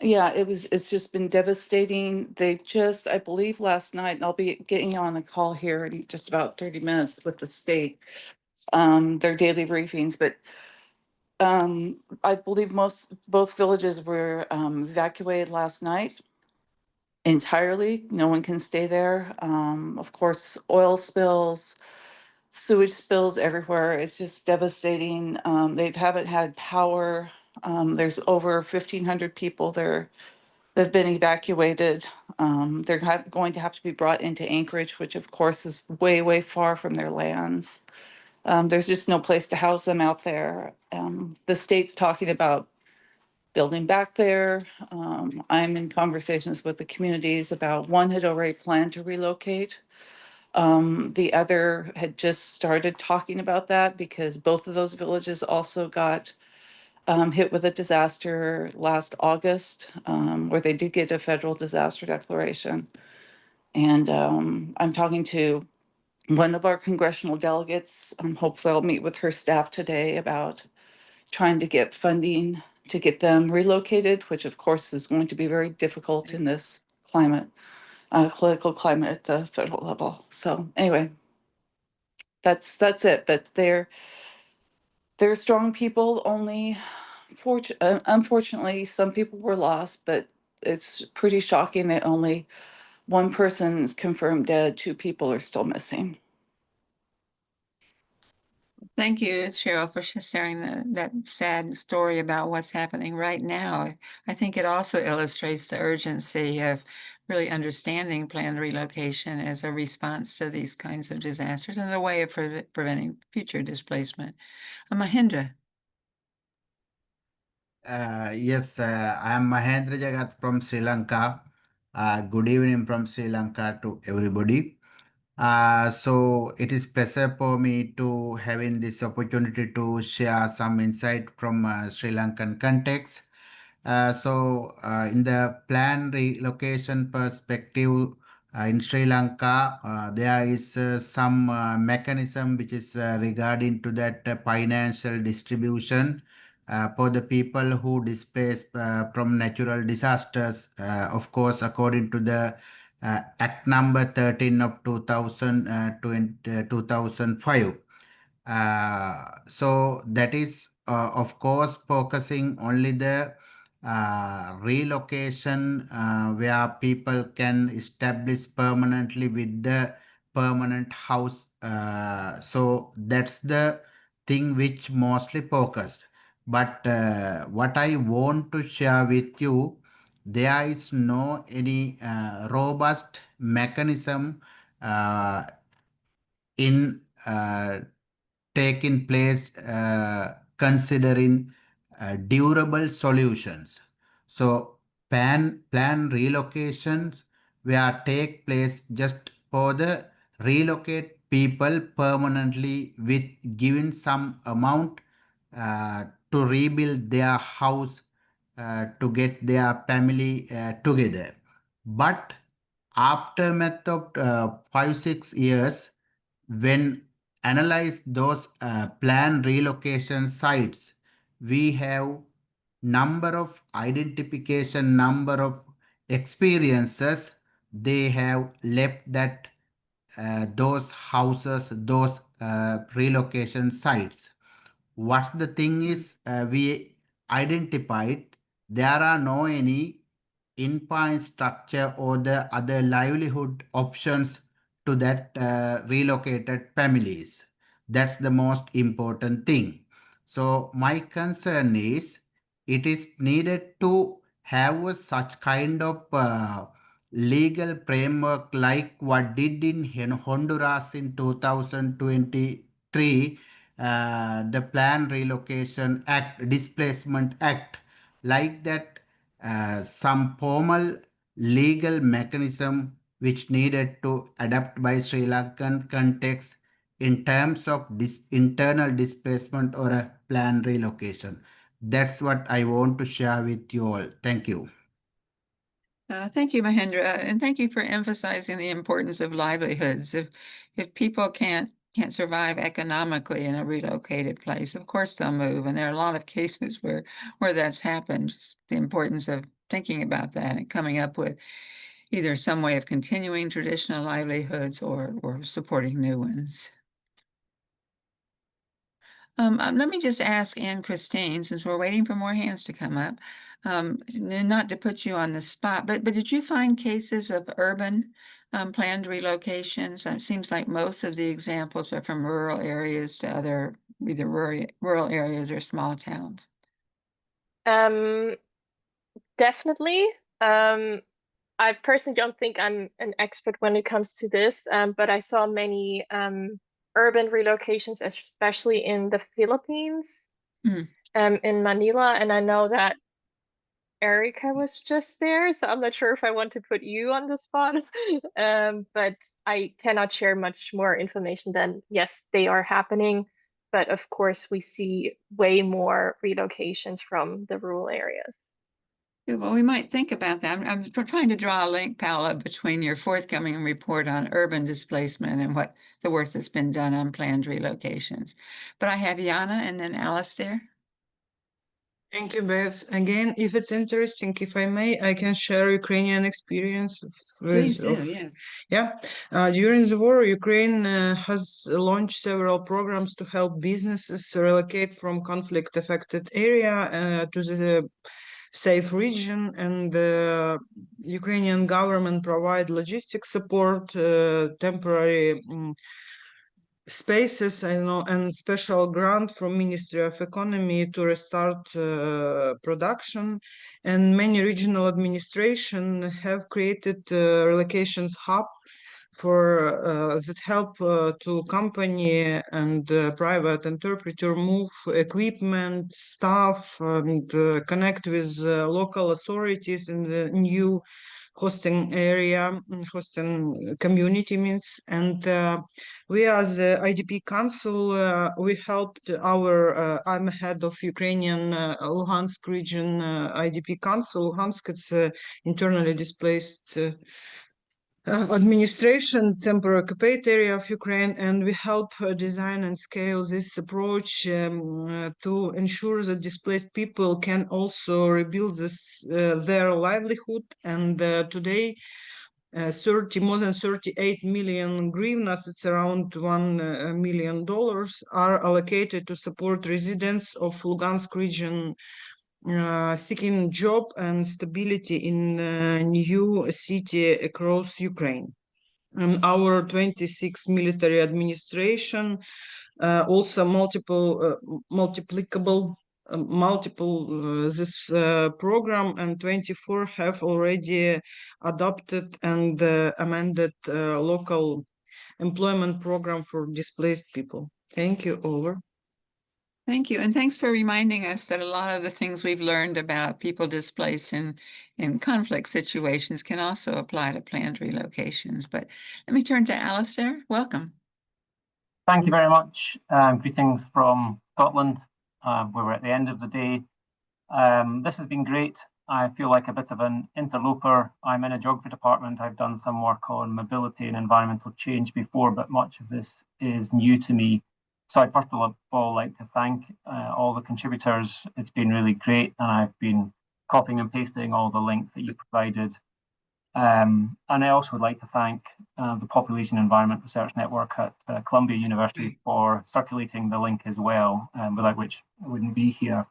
Yeah, it's just been devastating. I believe last night, and I'll be getting on a call here in just about 30 minutes with the state, their daily briefings, but I believe both villages were evacuated last night entirely. No one can stay there. Of course, oil spills, sewage spills everywhere. It's just devastating. They haven't had power. There's over 1,500 people there that have been evacuated. They're going to have to be brought into Anchorage, which of course is way far from their lands. There's just no place to house them out there. The state's talking about building back there. I'm in conversations with the communities about one had already planned to relocate. The other had just started talking about that because both of those villages also got hit with a disaster last August, where they did get a federal disaster declaration. And I'm talking to one of our congressional delegates. Hopefully I'll meet with her staff today about trying to get funding to get them relocated, which of course is going to be very difficult in this political climate at the federal level. So anyway, that's it. But they're strong people. Only, unfortunately, some people were lost, but it's pretty shocking that only one person is confirmed dead. 2 people are still missing. Thank you, Cheryl, for sharing that sad story about what's happening right now. I think it also illustrates the urgency of really understanding planned relocation as a response to these kinds of disasters and a way of preventing future displacement. Mahendra. Yes, I am Mahendra Jagat from Sri Lanka. Good evening from Sri Lanka to everybody. So it is pleasure for me to having this opportunity to share some insight from Sri Lankan context. In the plan relocation perspective in Sri Lanka, there is some mechanism which is regarding to that financial distribution for the people who displaced from natural disasters. Of course, according to the Act number 13 of 2005. So that is, of course, focusing only the relocation where people can establish permanently with the permanent house. So that's the thing which mostly focused. But what I want to share with you, there is no any robust mechanism in taking place considering durable solutions. So plan relocations where take place just for the relocate people permanently with giving some amount to rebuild their house to get their family together. But aftermath of 5-6 years, when analyze those plan relocation sites, we have number of identification, number of experiences they have left that those houses, those relocation sites. What the thing is, we identified there are no any infrastructure or the other livelihood options to that relocated families. That's the most important thing. So my concern is it is needed to have such kind of legal framework like what did in Honduras in 2023, the Plan Relocation Act, Displacement Act, like that, some formal legal mechanism which needed to adapt by Sri Lankan context in terms of internal displacement or a planned relocation. That's what I want to share with you all. Thank you. Thank you, Mahendra, and thank you for emphasizing the importance of livelihoods. If people can't survive economically in a relocated place, of course they'll move, and there are a lot of cases where that's happened. Just the importance of thinking about that and coming up with either some way of continuing traditional livelihoods or supporting new ones. Let me just ask Anne Christine, since we're waiting for more hands to come up, not to put you on the spot, but did you find cases of urban planned relocations? It seems like most of the examples are from rural areas to other either rural areas or small towns. Definitely. I personally don't think I'm an expert when it comes to this, but I saw many urban relocations, especially in the Philippines, in Manila, and I know that Erica was just there, so I'm not sure if I want to put you on the spot, but I cannot share much more information than, yes, they are happening, but of course we see way more relocations from the rural areas. Well, we might think about that. I'm trying to draw a link, Paula, between your forthcoming report on urban displacement and what the work that's been done on planned relocations. But I have Yana and then Alistair. Thank you, Beth. Again, if it's interesting, if I may, I can share Ukrainian experience. Please do, yes. Yeah. During the war, Ukraine has launched several programs to help businesses relocate from conflict-affected area to the safe region, and the Ukrainian government provide logistic support, temporary spaces, I know, and special grant from Ministry of Economy to restart production. And many regional administration have created relocations hub for that help to company and private interpreter move equipment, staff, and connect with local authorities in the new hosting area, hosting community means. And we as IDP Council, we helped I'm head of Ukrainian Luhansk region IDP Council. Luhansk, it's internally displaced administration, temporary occupied area of Ukraine, and we help design and scale this approach to ensure that displaced people can also rebuild their livelihood. And today, more than 38 million hryvnias, it's around $1 million, are allocated to support residents of Lugansk region seeking job and stability in a new city across Ukraine. And our 26 military administration, also multiple this program, and 24 have already adopted and amended local employment program for displaced people. Thank you. Over. Thank you. And thanks for reminding us that a lot of the things we've learned about people displaced in conflict situations can also apply to planned relocations. But let me turn to Alistair. Welcome. Thank you very much. Greetings from Scotland. We're at the end of the day. This has been great. I feel like a bit of an interloper. I'm in a geography department. I've done some work on mobility and environmental change before, but much of this is new to me. So I'd first of all like to thank all the contributors. It's been really great, and I've been copying and pasting all the links that you provided. And I also would like to thank the Population Environment Research Network at Columbia University for circulating the link as well, without which I wouldn't be here.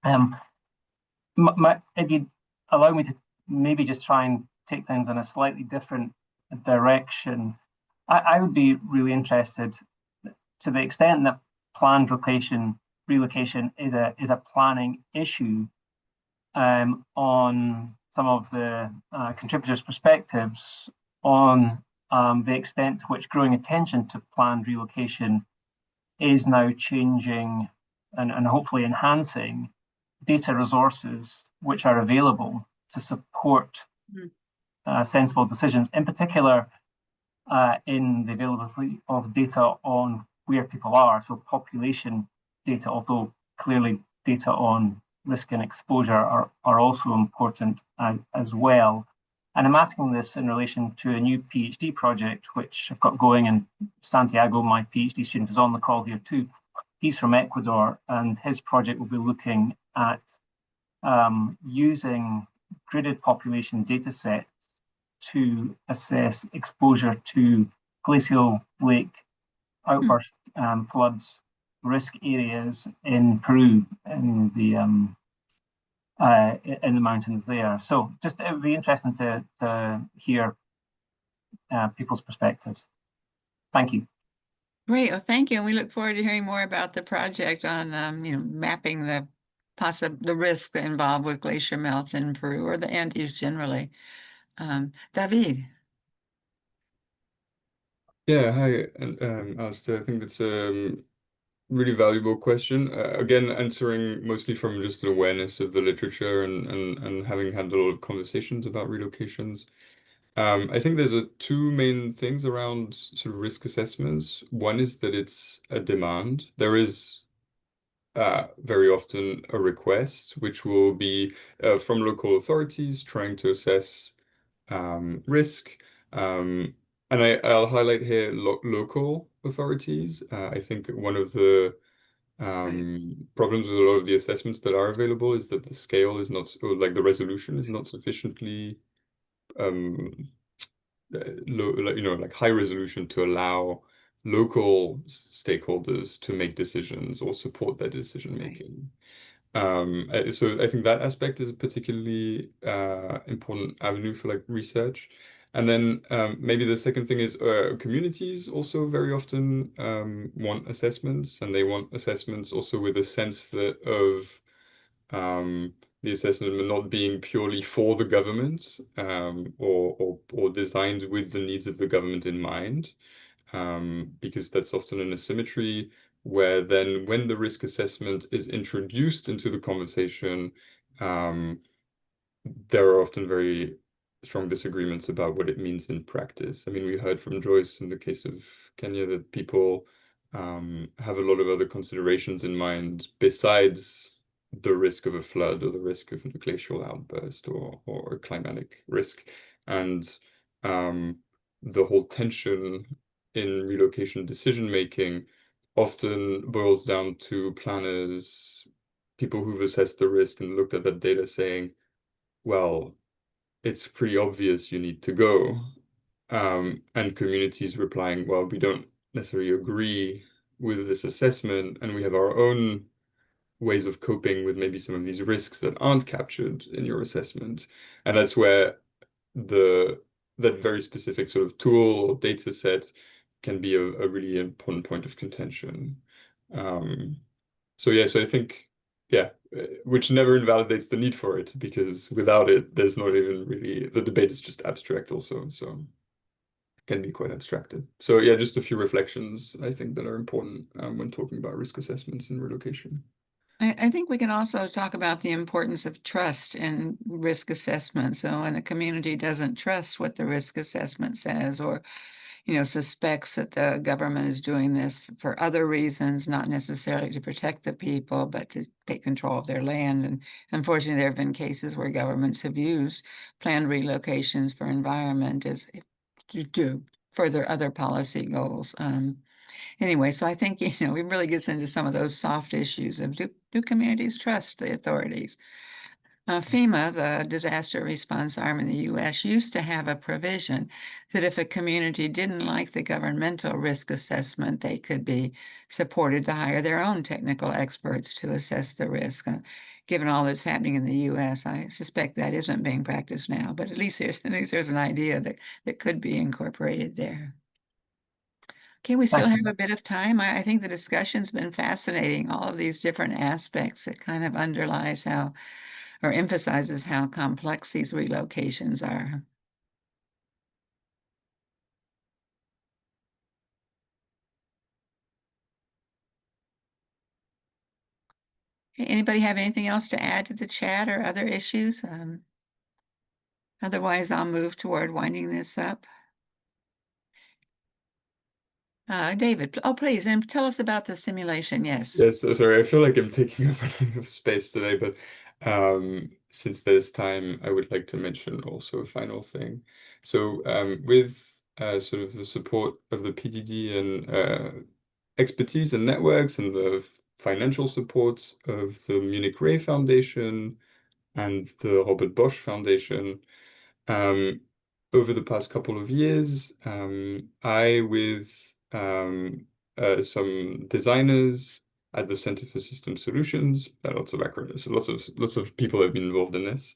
If you'd allow me to maybe just try and take things in a slightly different direction, I would be really interested, to the extent that planned relocation is a planning issue, on some of the contributors' perspectives on the extent to which growing attention to planned relocation is now changing and hopefully enhancing data resources which are available to support sensible decisions, in particular in the availability of data on where people are. So population data, although clearly data on risk and exposure are also important as well. And I'm asking this in relation to a new PhD project, which I've got going in Santiago. My PhD student is on the call here too. He's from Ecuador, and his project will be looking at using gridded population data sets to assess exposure to glacial lake outburst floods risk areas in Peru, in the mountains there. So just it would be interesting to hear people's perspectives. Thank you. Great. Well, thank you. And we look forward to hearing more about the project on mapping the risk involved with glacier melt in Peru or the Andes generally. David. Yeah, hi, and Alistair. I think that's a really valuable question. Again, answering mostly from just an awareness of the literature and having had a lot of conversations about relocations. I think there's two main things around sort of risk assessments. One is that it's a demand. There is very often a request, which will be from local authorities trying to assess risk. And I'll highlight here local authorities. I think one of the problems with a lot of the assessments that are available is that the scale is not, or like the resolution is not sufficiently low, like high resolution to allow local stakeholders to make decisions or support their decision making. So I think that aspect is a particularly important avenue for like research. And then maybe the second thing is communities also very often want assessments, and they want assessments also with a sense that of the assessment not being purely for the government or designed with the needs of the government in mind, because that's often an asymmetry where then when the risk assessment is introduced into the conversation, there are often very strong disagreements about what it means in practice. I mean, we heard from Joyce in the case of Kenya that people have a lot of other considerations in mind besides the risk of a flood or the risk of a glacial outburst or a climatic risk. And the whole tension in relocation decision-making often boils down to planners, people who've assessed the risk and looked at that data saying, well, it's pretty obvious you need to go. And communities replying, well, we don't necessarily agree with this assessment, and we have our own ways of coping with maybe some of these risks that aren't captured in your assessment. And that's where that very specific sort of tool or data set can be a really important point of contention. So I think, which never invalidates the need for it, because without it, there's not even really, the debate is just abstract also, so it can be quite abstracted. So just a few reflections, I think, that are important when talking about risk assessments and relocation. I think we can also talk about the importance of trust in risk assessment. So when a community doesn't trust what the risk assessment says, or suspects that the government is doing this for other reasons, not necessarily to protect the people, but to take control of their land. And unfortunately, there have been cases where governments have used planned relocations for environment as to further other policy goals. Anyway, so I think, it really gets into some of those soft issues of do communities trust the authorities? FEMA, the disaster response arm in the U.S., used to have a provision that if a community didn't like the governmental risk assessment, they could be supported to hire their own technical experts to assess the risk. Given all that's happening in the U.S., I suspect that isn't being practiced now, but at least there's an idea that could be incorporated there. Okay, we still have a bit of time. I think the discussion's been fascinating, all of these different aspects. It kind of underlies how, or emphasizes how complex these relocations are. Anybody have anything else to add to the chat or other issues? Otherwise, I'll move toward winding this up. David, please, and tell us about the simulation. Yes. Yes, sorry, I feel like I'm taking up a lot of space today, but since there's time, I would like to mention also a final thing. So with sort of the support of the PDD and expertise and networks and the financial support of the Munich Ray Foundation and the Robert Bosch Foundation, over the past couple of years, I, with some designers at the Center for System Solutions, lots of acronyms, so lots of people have been involved in this,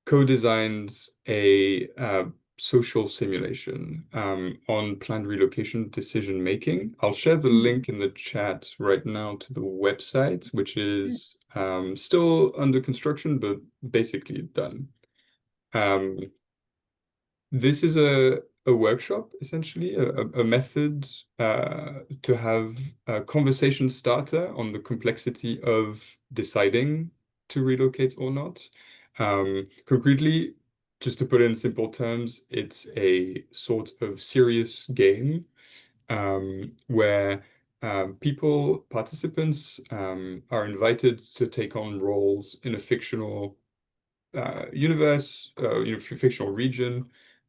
co-designed a social simulation on planned relocation decision making. I'll share the link in the chat right now to the website, which is still under construction, but basically done. This is a workshop, essentially, a method to have a conversation starter on the complexity of deciding to relocate or not. Concretely, just to put it in simple terms, it's a sort of serious game where participants are invited to take on roles in a fictional universe, fictional region,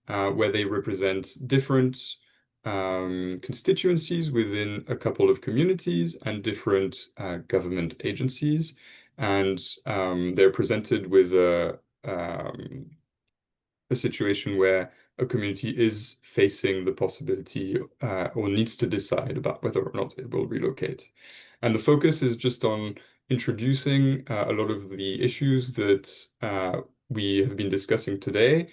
where they represent different constituencies within a couple of communities and different government agencies. And they're presented with a situation where a community is facing the possibility or needs to decide about whether or not it will relocate. And the focus is just on introducing a lot of the issues that we have been discussing today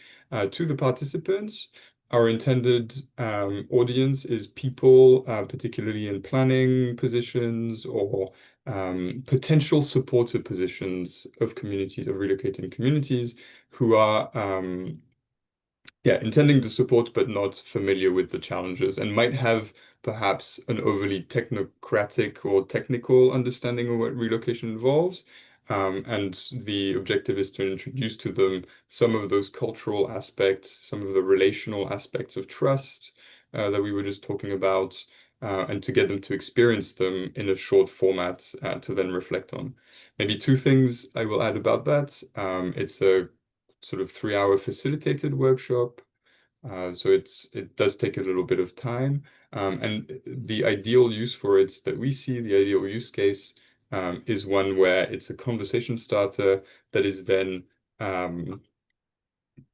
to the participants. Our intended audience is people, particularly in planning positions or potential supporter positions of communities, of relocating communities, who are intending to support but not familiar with the challenges and might have perhaps an overly technocratic or technical understanding of what relocation involves, And the objective is to introduce to them some of those cultural aspects, some of the relational aspects of trust that we were just talking about, and to get them to experience them in a short format to then reflect on. Maybe two things I will add about that. It's a sort of 3-hour facilitated workshop. So it does take a little bit of time. And the ideal use for it that we see, the ideal use case, is one where it's a conversation starter that is then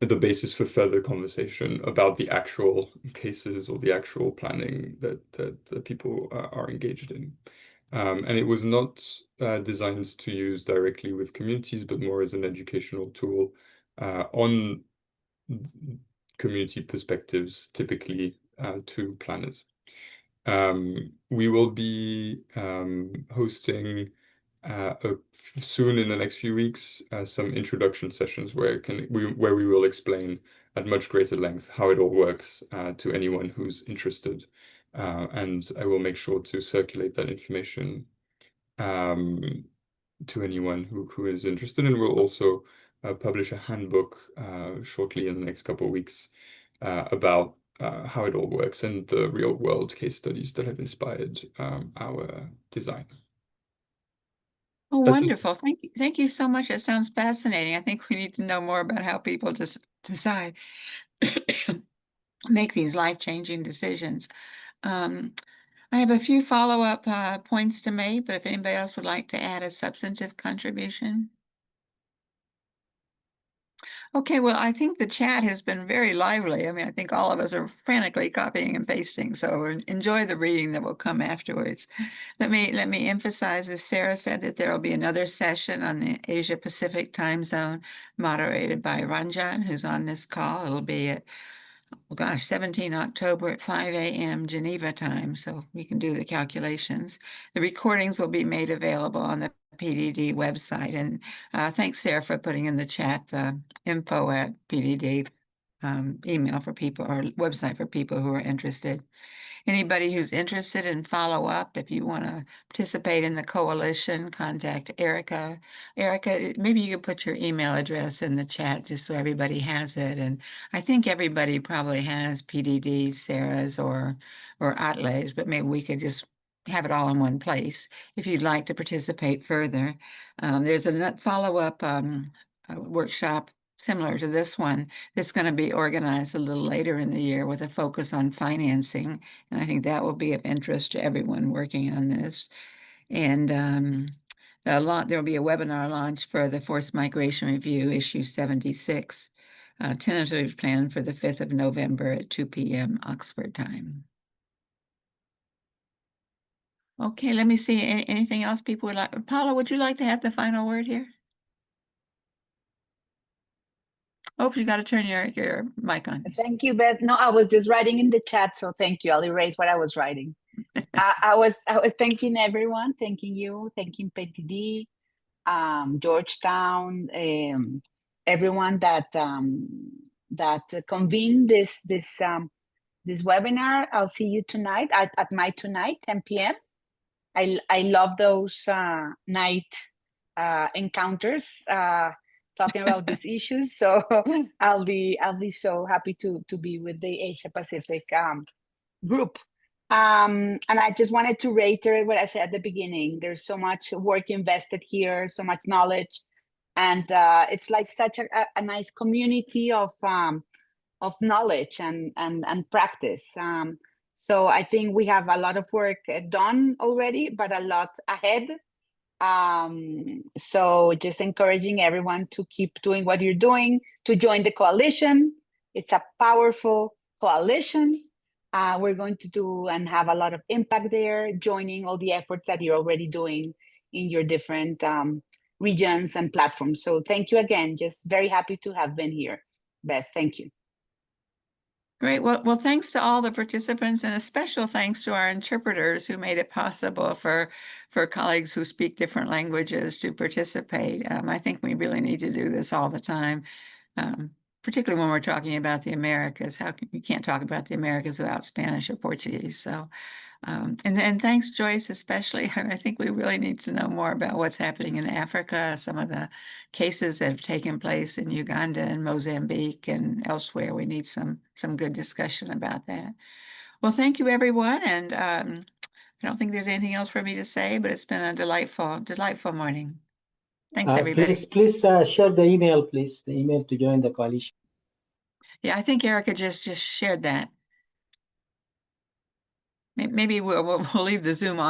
the basis for further conversation about the actual cases or the actual planning that people are engaged in. And it was not designed to use directly with communities, but more as an educational tool on community perspectives, typically to planners. We will be hosting soon in the next few weeks some introduction sessions where we will explain at much greater length how it all works to anyone who's interested, and I will make sure to circulate that information to anyone who is interested, and we'll also publish a handbook shortly in the next couple of weeks about how it all works and the real world case studies that have inspired our design. Oh, That's it. wonderful. Thank you so much. It sounds fascinating. I think we need to know more about how people decide, make these life-changing decisions. I have a few follow-up points to make, but if anybody else would like to add a substantive contribution. Okay, well, I think the chat has been very lively. I mean, I think all of us are frantically copying and pasting, so enjoy the reading that will come afterwards. Let me emphasize, as Sarah said, that there will be another session on the Asia Pacific time zone moderated by Ranjan, who's on this call. It'll be at, oh gosh, 17 October at 5 a.m. Geneva time, so we can do the calculations. The recordings will be made available on the PDD website. And thanks, Sarah, for putting in the chat the info at PDD email for people or website for people who are interested. Anybody who's interested in follow-up, if you want to participate in the coalition, contact Erica. Erica, maybe you could put your email address in the chat just so everybody has it. And I think everybody probably has PDD, Sarah's, or Atle's, but maybe we could just have it all in one place if you'd like to participate further. There's a follow-up workshop similar to this one that's going to be organized a little later in the year with a focus on financing. And I think that will be of interest to everyone working on this. And there will be a webinar launch for the Forced Migration Review, issue 76, tentative plan for the 5th of November at 2 p.m. Oxford time. Okay, let me see. Anything else people would like? Paula, would you like to have the final word here? Oh, you got to turn your mic on. Thank you, Beth. No, I was just writing in the chat, so thank you. I'll erase what I was writing. I was thanking everyone, thanking you, thanking PDD, Georgetown, everyone that convened this webinar. I'll see you tonight at my tonight, 10 p.m. I love those night encounters talking about these issues. So I'll be so happy to be with the Asia Pacific group. And I just wanted to reiterate what I said at the beginning. There's so much work invested here, so much knowledge, and it's like such a nice community of knowledge and practice. So I think we have a lot of work done already, but a lot ahead. So just encouraging everyone to keep doing what you're doing, to join the coalition. It's a powerful coalition. We're going to do and have a lot of impact there, joining all the efforts that you're already doing in your different regions and platforms. So thank you again. Just very happy to have been here. Beth, thank you. Great. Well, thanks to all the participants, and a special thanks to our interpreters who made it possible for colleagues who speak different languages to participate. I think we really need to do this all the time, particularly when we're talking about the Americas. You can't talk about the Americas without Spanish or Portuguese. So And thanks, Joyce, especially. I think we really need to know more about what's happening in Africa, some of the cases that have taken place in Uganda and Mozambique and elsewhere. We need some good discussion about that. Well, thank you, everyone. And I don't think there's anything else for me to say, but it's been a delightful morning. Thanks, everybody. Please share the email, please, the email to join the coalition. Yeah, I think Erica just shared that. Maybe we'll leave the Zoom on.